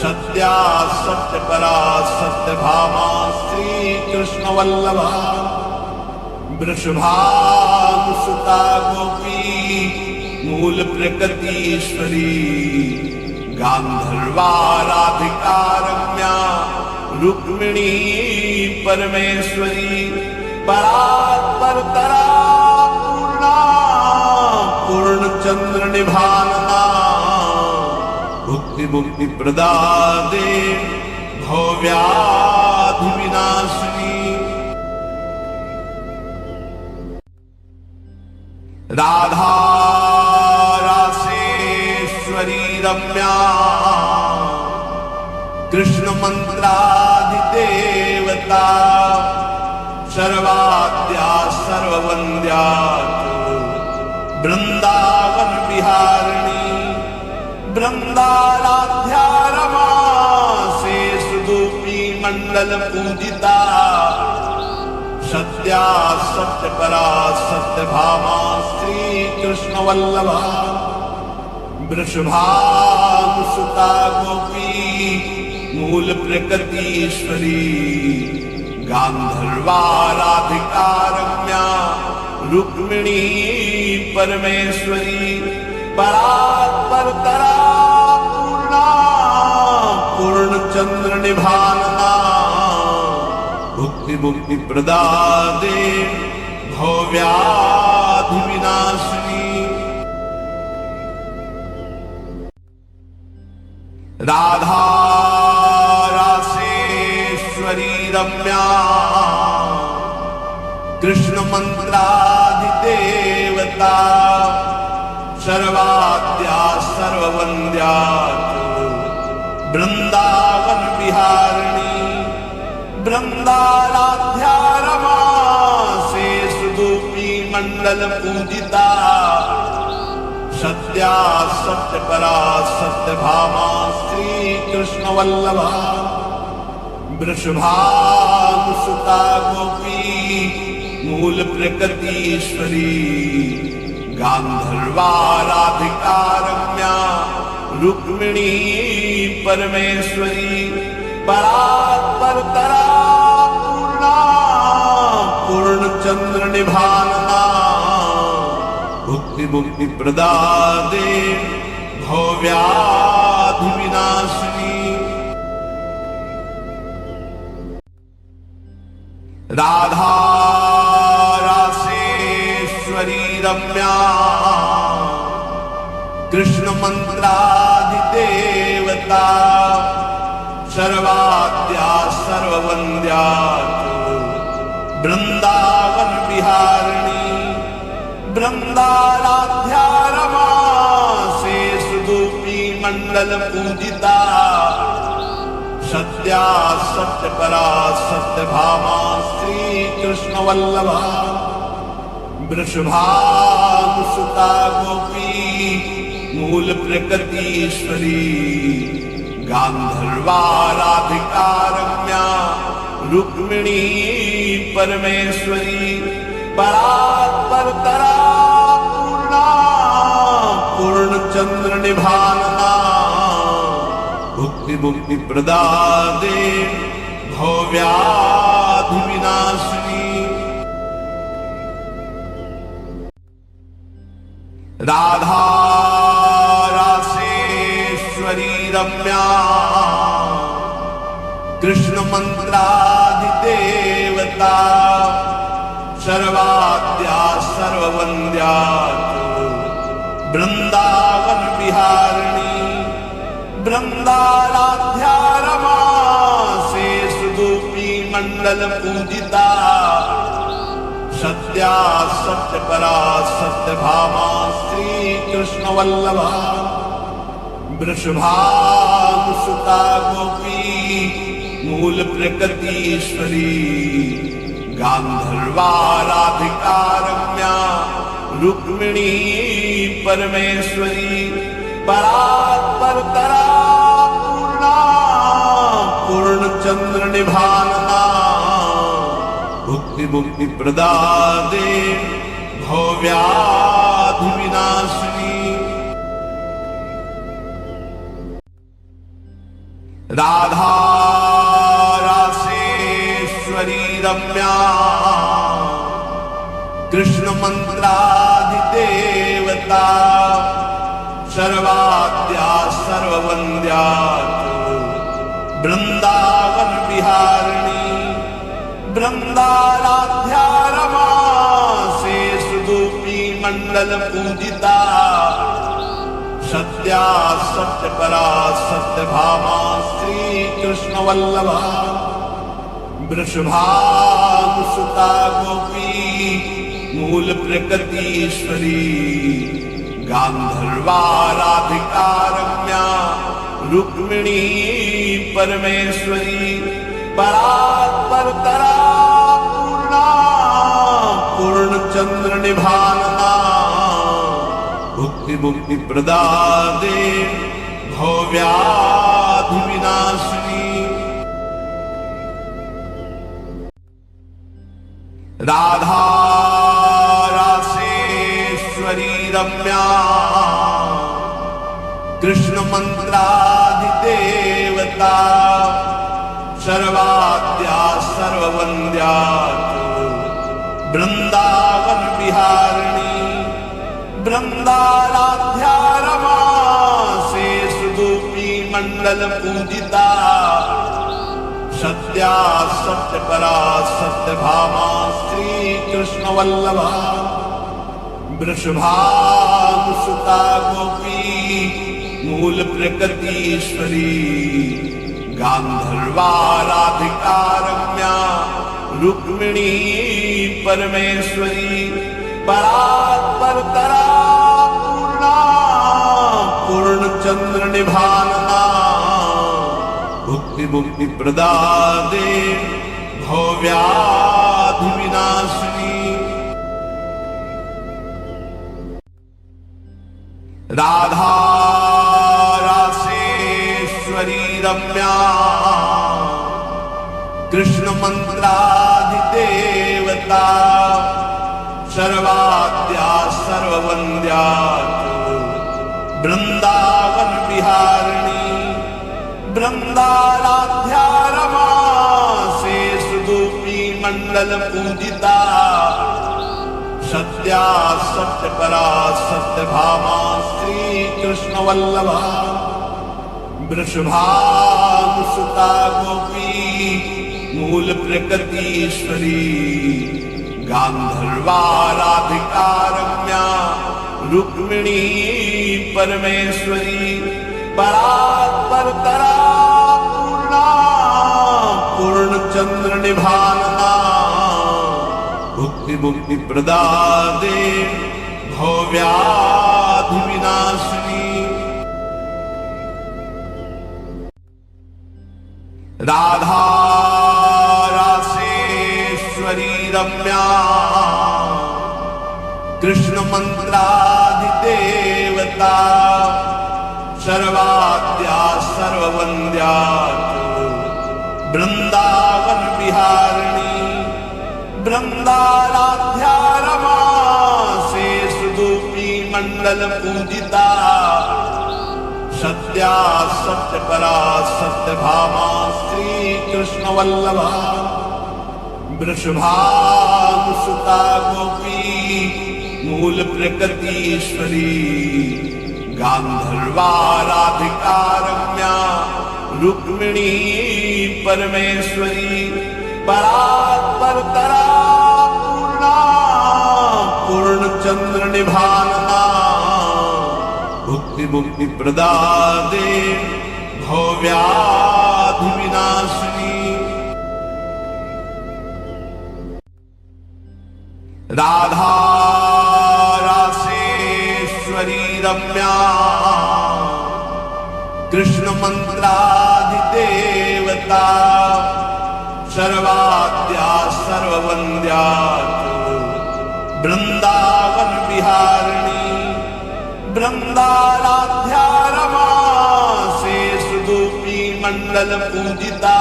सत्या सत्य परा सत्य भामा श्री कृष्ण वल्लभा वृषभानुसुता गोपी मूल प्रकृतीश्वरी गांधर्वा राधिका रम्या रुक्मिणी परमेश्वरी परात्परतरा पूर्णा पूर्णचंद्र निभानना भुक्ति मुक्ति प्रदादे भव्याधि विनाशिनी राधा रासेश्वरी रम्या कृष्ण मंत्राधिदेवता सर्वाद्या सर्ववन्द्या वृंदावन विहारिणी वृंदाराध्या रमा से सुदूपी मंडल पूजिता सत्या सत्य परा सत्य भामा श्री कृष्ण वल्लभा वृषभानुसुता गोपी मूल प्रकृतीश्वरी गांधर्वा राधिका रम्या रुक्मिणी परमेश्वरी परात्परतरा पूर्णा पूर्णचंद्र निभानना भुक्ति मुक्ति प्रदादे भव्याधि विनाशिनी राधा रासेश्वरी रम्या कृष्ण मंत्राधिदेवता सर्वाद्या सर्ववन्द्या वृंदावन विहारिणी वृंदाराध्या रमा से सुदूपी मंडल पूजिता सत्या सत्य परा सत्य भामा श्री कृष्ण वल्लभा वृषभानुसुता गोपी मूल प्रकृतीश्वरी गांधर्वा राधिका रम्या रुक्मिणी परमेश्वरी परात्परतरा पूर्णा पूर्णचंद्र निभानना भुक्ति मुक्ति प्रदादे भव्याधि विनाशिनी राधा रासेश्वरी रम्या कृष्ण मंत्राधिदेवता सर्वाद्या सर्ववन्द्या वृंदावन विहारिणी वृंदाराध्या रमा से सुदूपी मंडल पूजिता सत्या सत्य परा सत्य भामा श्री कृष्ण वल्लभा वृषभानुसुता गोपी मूल प्रकृतीश्वरी गांधर्वा राधिका रम्या रुक्मिणी परमेश्वरी परात्परतरा पूर्णा पूर्णचंद्र निभानना भुक्ति मुक्ति प्रदादे भव्याधि विनाशिनी राधा रासेश्वरी रम्या कृष्ण मंत्राधिदेवता सर्वाद्या सर्ववन्द्या वृंदावन विहारिणी वृंदाराध्या रमा से सुदूपी मंडल पूजिता सत्या सत्य परा सत्य भामा श्री कृष्ण वल्लभा वृषभानुसुता गोपी मूल प्रकृतीश्वरी गांधर्वा राधिका रम्या रुक्मिणी परमेश्वरी परात्परतरा पूर्णा पूर्णचंद्र निभानना भुक्ति मुक्ति प्रदादे भव्याधि विनाशिनी राधा रासेश्वरी रम्या कृष्ण मंत्राधिदेवता सर्वाद्या सर्ववन्द्या वृंदावन विहारिणी वृंदाराध्या रमा से सुदूपी मंडल पूजिता सत्या सत्य परा सत्य भामा श्री कृष्ण वल्लभा वृषभानुसुता गोपी मूल प्रकृतीश्वरी गांधर्वा राधिका रम्या रुक्मिणी परमेश्वरी परात्परतरा पूर्णा पूर्णचंद्र निभानना भुक्ति मुक्ति प्रदादे भव्याधि विनाशिनी राधा रासेश्वरी रम्या कृष्ण मंत्राधिदेवता सर्वाद्या सर्ववन्द्या वृंदावन विहारिणी वृंदाराध्या रमा से सुदूपी मंडल पूजिता सत्या सत्य परा सत्य भामा श्री कृष्ण वल्लभा वृषभानुसुता गोपी मूल प्रकृतीश्वरी गांधर्वा राधिका रम्या रुक्मिणी परमेश्वरी परात्परतरा पूर्णा पूर्णचंद्र निभानना भुक्ति मुक्ति प्रदादे भव्याधि विनाशिनी राधा रासेश्वरी रम्या कृष्ण मंत्राधिदेवता सर्वाद्या सर्ववन्द्या वृंदावन विहारिणी वृंदाराध्या रमा से सुदूपी मंडल पूजिता सत्या सत्य परा सत्य भामा श्री कृष्ण वल्लभा वृषभानुसुता गोपी मूल प्रकृतीश्वरी गांधर्वा राधिका रम्या रुक्मिणी परमेश्वरी परात्परतरा पूर्णा पूर्णचंद्र निभानना भुक्ति मुक्ति प्रदादे भव्याधि विनाशिनी राधा रासेश्वरी रम्या कृष्ण मंत्राधिदेवता सर्वाद्या सर्ववन्द्या वृंदावन विहारिणी वृंदाराध्या रमा से सुदूपी मंडल पूजिता सत्या सत्य परा सत्य भामा श्री कृष्ण वल्लभा वृषभानुसुता गोपी मूल प्रकृतीश्वरी गांधर्वाराधिका रम्या रुक्मिणी परमेश्वरी परात्परतरा पूर्णा पूर्णचंद्र निभानना भुक्ति मुक्ति प्रदादे भव्याधि विनाशिनी राधा रासेश्वरी रम्या कृष्ण मंत्राधिदेवता सर्वाद्या सर्ववन्द्या वृंदावन विहारिणी वृंदाराध्या रमा से सुदूपी मंडल पूजिता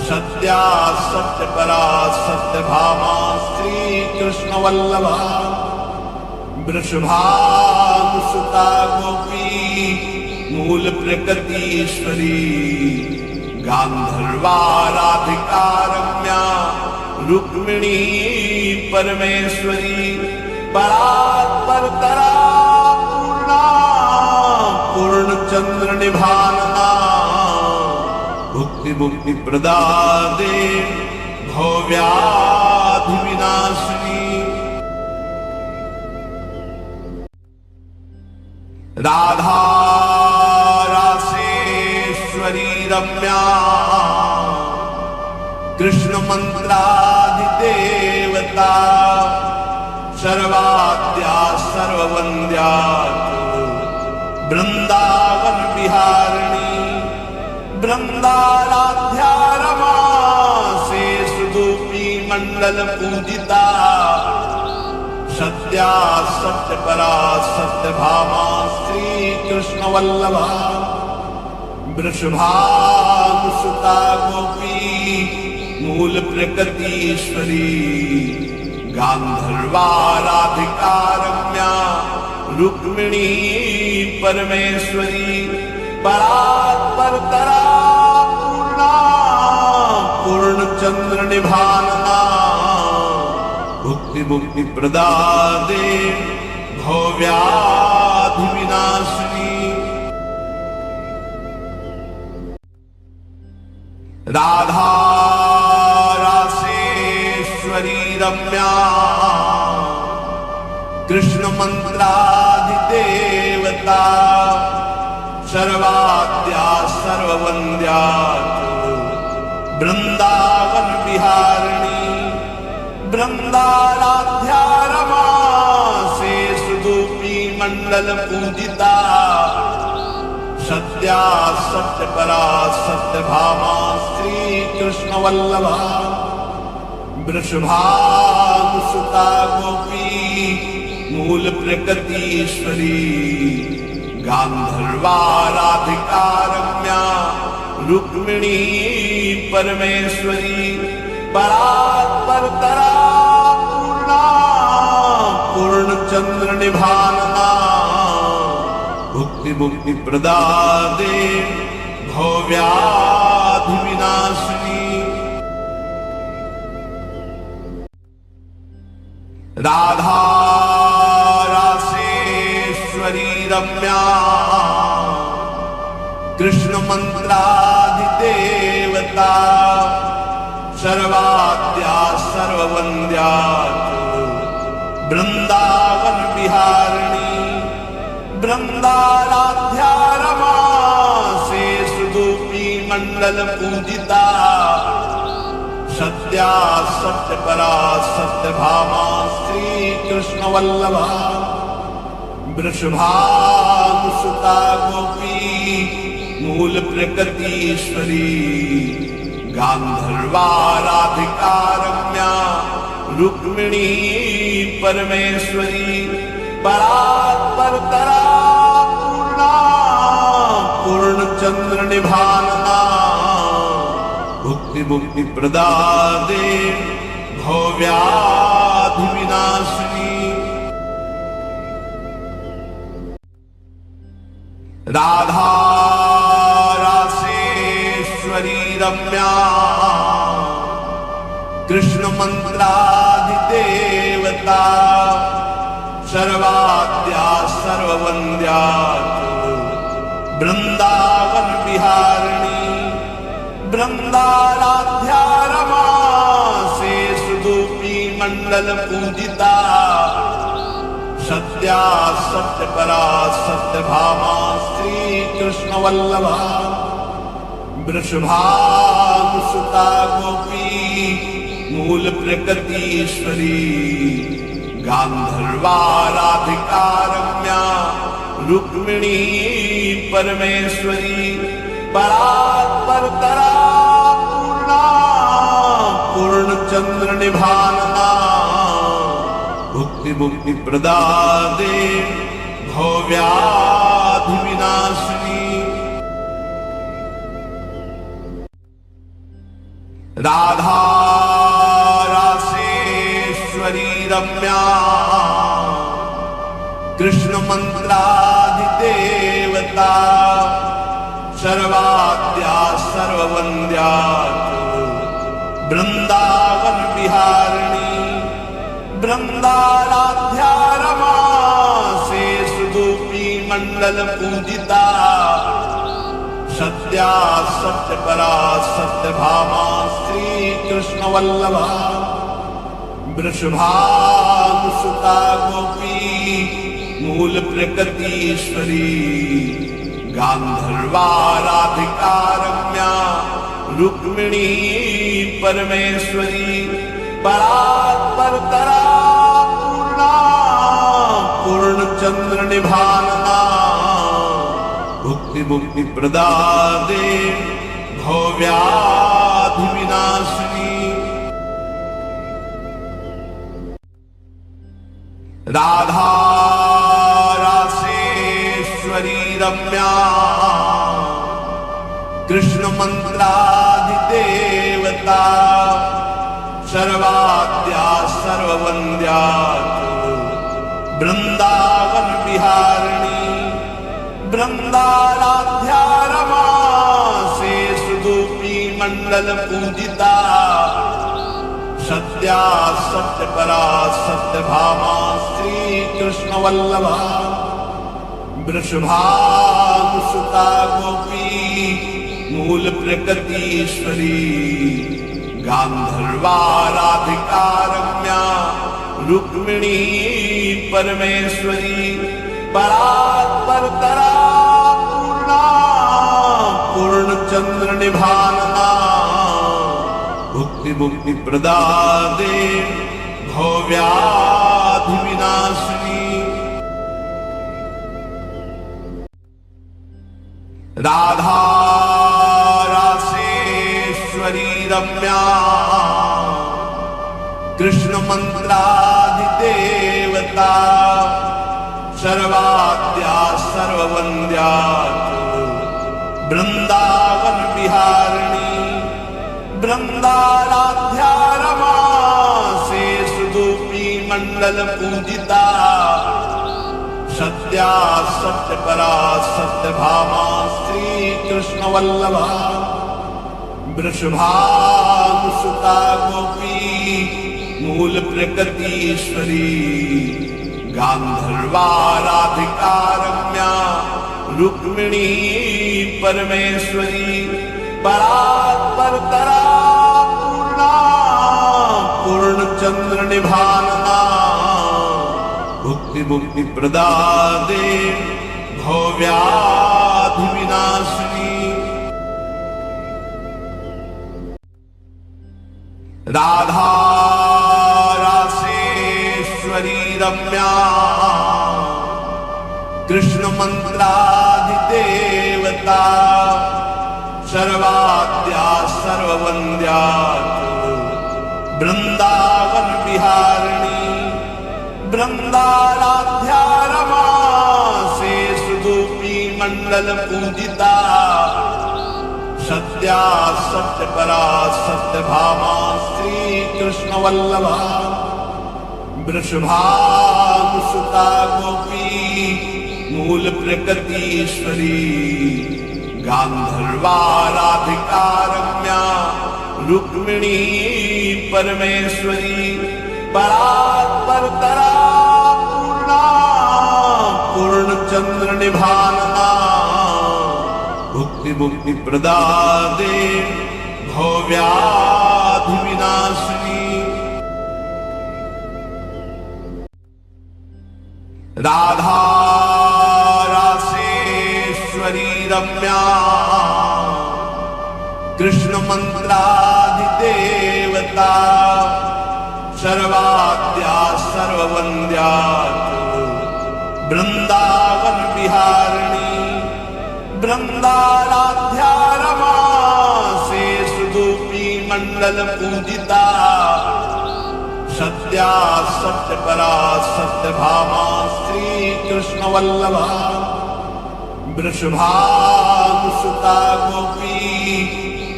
सत्या सत्य परा सत्य भामा श्री कृष्ण वल्लभा वृषभानुसुता गोपी मूल प्रकृतीश्वरी गांधर्वाराधिका रम्या रुक्मिणी परमेश्वरी परात्परतरा पूर्णा पूर्णचंद्र निभानना भुक्ति मुक्ति प्रदादे भव्याधि विनाशिनी राधा रासेश्वरी रम्या कृष्ण मंत्राधिदेवता सर्वाद्या सर्ववन्द्या वृंदावन विहारिणी वृंदाराध्या रमा से सुदूपी मंडल पूजिता सत्या सत्य परा सत्य भामा श्री कृष्ण वल्लभा वृषभानुसुता गोपी मूल प्रकृतीश्वरी गांधर्वाराधिका रम्या रुक्मिणी परमेश्वरी परात्परतरा पूर्णा पूर्णचंद्र निभानना भुक्ति मुक्ति प्रदादे भव्याधि विनाशिनी राधा रासेश्वरी रम्या कृष्ण मंत्राधिदेवता सर्वाद्या सर्ववन्द्या वृंदावन विहारिणी वृंदाराध्या रमा से सुदूपी मंडल पूजिता सत्या सत्य परा सत्य भामा श्री कृष्ण वल्लभा वृषभानुसुता गोपी मूल प्रकृतीश्वरी गांधर्वाराधिका रम्या रुक्मिणी परमेश्वरी परात्परतरा पूर्णा पूर्णचंद्र निभानना भुक्ति मुक्ति प्रदादे भव्याधि विनाशिनी राधा रासेश्वरी रम्या कृष्ण मंत्राधिदेवता सर्वाद्या सर्ववन्द्या वृंदावन विहारिणी वृंदाराध्या रमा से सुदूपी मंडल पूजिता सत्या सत्य परा सत्य भामा श्री कृष्ण वल्लभा वृषभानुसुता गोपी मूल प्रकृतीश्वरी गांधर्वाराधिका रम्या रुक्मिणी परमेश्वरी परात्परतरा पूर्णा पूर्णचंद्र निभानना भुक्ति मुक्ति प्रदादे भव्याधि विनाशिनी राधा रासेश्वरी रम्या कृष्ण मंत्राधिदेवता देवता सर्वाद्या सर्ववन्द्या वृंदावन विहारिणी वृंदाराध्या रमा से सुदूपी मंडल पूजिता सत्या सत्य परा सत्य भामा श्री कृष्ण वल्लभा वृषभानुसुता गोपी मूल प्रकृतीश्वरी गांधर्वा राधिका रम्या रुक्मिणी परमेश्वरी परात्परतरा पूर्णा पूर्णचंद्र निभानना भुक्ति मुक्ति प्रदादे भव्याधि विनाशिनी राधा रासेश्वरी रम्या कृष्ण मंत्राधिदेवता सर्वाद्या सर्ववन्द्या वृंदावन विहारिणी वृंदाराध्या रमा से सुदूपी मंडल पूजिता सत्या सत्य परा सत्य भामा श्री कृष्ण वल्लभा वृषभानुसुता गोपी मूल प्रकृतीश्वरी गांधर्वा राधिका रम्या रुक्मिणी परमेश्वरी परात्परतरा पूर्णा पूर्णचंद्र निभानना भुक्ति मुक्ति प्रदादे भव्याधि विनाशिनी राधा रासेश्वरी रम्या कृष्ण मंत्राधिदेवता सर्वाद्या सर्ववन्द्या वृंदावन विहारिणी वृंदाराध्या रमा से सुदूपी मंडल पूजिता सत्या सत्य परा सत्य भामा श्री कृष्ण वल्लभा वृषभानुसुता गोपी मूल प्रकृतीश्वरी गांधर्वा राधिका रम्या रुक्मिणी परमेश्वरी परात्परतरा पूर्णा पूर्णचंद्र निभानना भुक्ति मुक्ति प्रदादे भव्याधि विनाशिनी राधा रासेश्वरी रम्या कृष्ण मंत्राधिदेवता सर्वाद्या सर्ववन्द्या वृंदावन विहारिणी वृंदाराध्या रमा से सुदूपी मंडल पूजिता सत्या सत्य परा सत्य भामा श्री कृष्ण वल्लभा वृषभानुसुता गोपी मूल प्रकृतीश्वरी गांधर्वा राधिका रम्या रुक्मिणी परमेश्वरी परात्परतरा पूर्णा पूर्णचंद्र निभानना भुक्ति मुक्ति प्रदादे भव्याधि विनाशिनी राधा रासेश्वरी रम्या कृष्ण मंत्राधिदेवता सर्वाद्या सर्ववन्द्या वृंदावन विहारिणी वृंदाराध्या रमा से सुदूपी मंडल पूजिता सत्या सत्य परा सत्य भामा श्री कृष्ण वल्लभा वृषभानुसुता गोपी मूल प्रकृतीश्वरी गांधर्वा राधिका रम्या रुक्मिणी परमेश्वरी परात्पर परतरा पूर्णा पूर्णचंद्र निभानना भुक्ति मुक्ति प्रदादे भव्याधि विनाशिनी राधा रासेश्वरी रम्या कृष्ण मंत्राधिदेवता सर्वाद्या सर्ववन्द्या वृंदावन विहारिणी वृंदाराध्या रमा से सुदूपी मंडल पूजिता सत्या सत्य परा सत्य भामा श्री कृष्ण वल्लभा वृषभानुसुता गोपी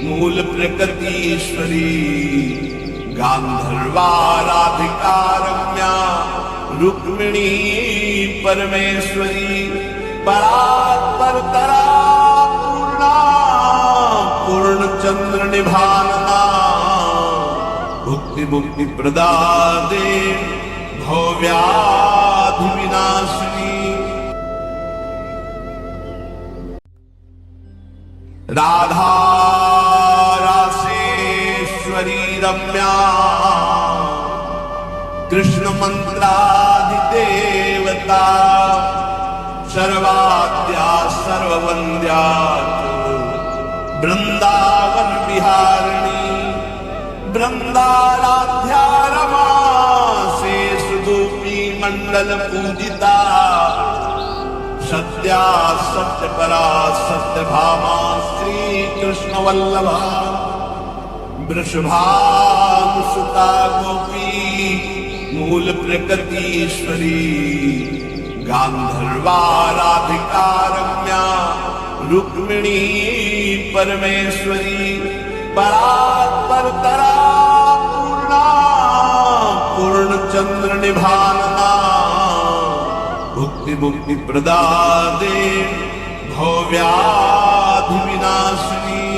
मूल प्रकृतीश्वरी गांधर्वा राधिका रम्या रुक्मिणी परमेश्वरी परात्परतरा पूर्णा पूर्णचंद्र निभानना भुक्ति मुक्ति प्रदादे भव्याधि विनाशिनी राधा रासेश्वरी रम्या कृष्ण मंत्राधिदेवता सर्वाद्या सर्ववन्द्या वृंदावन विहारिणी वृंदाराध्या रमा से सुदूपी मंडल पूजिता सत्या सत्य परा सत्य भामा श्री कृष्ण वल्लभा वृषभानुसुता गोपी मूल प्रकृतीश्वरी गांधर्वा राधिका रम्या रुक्मिणी परमेश्वरी परात्परतरा पूर्णा पूर्णचंद्र निभानना भुक्ति मुक्ति प्रदादे भव्याधि विनाशिनी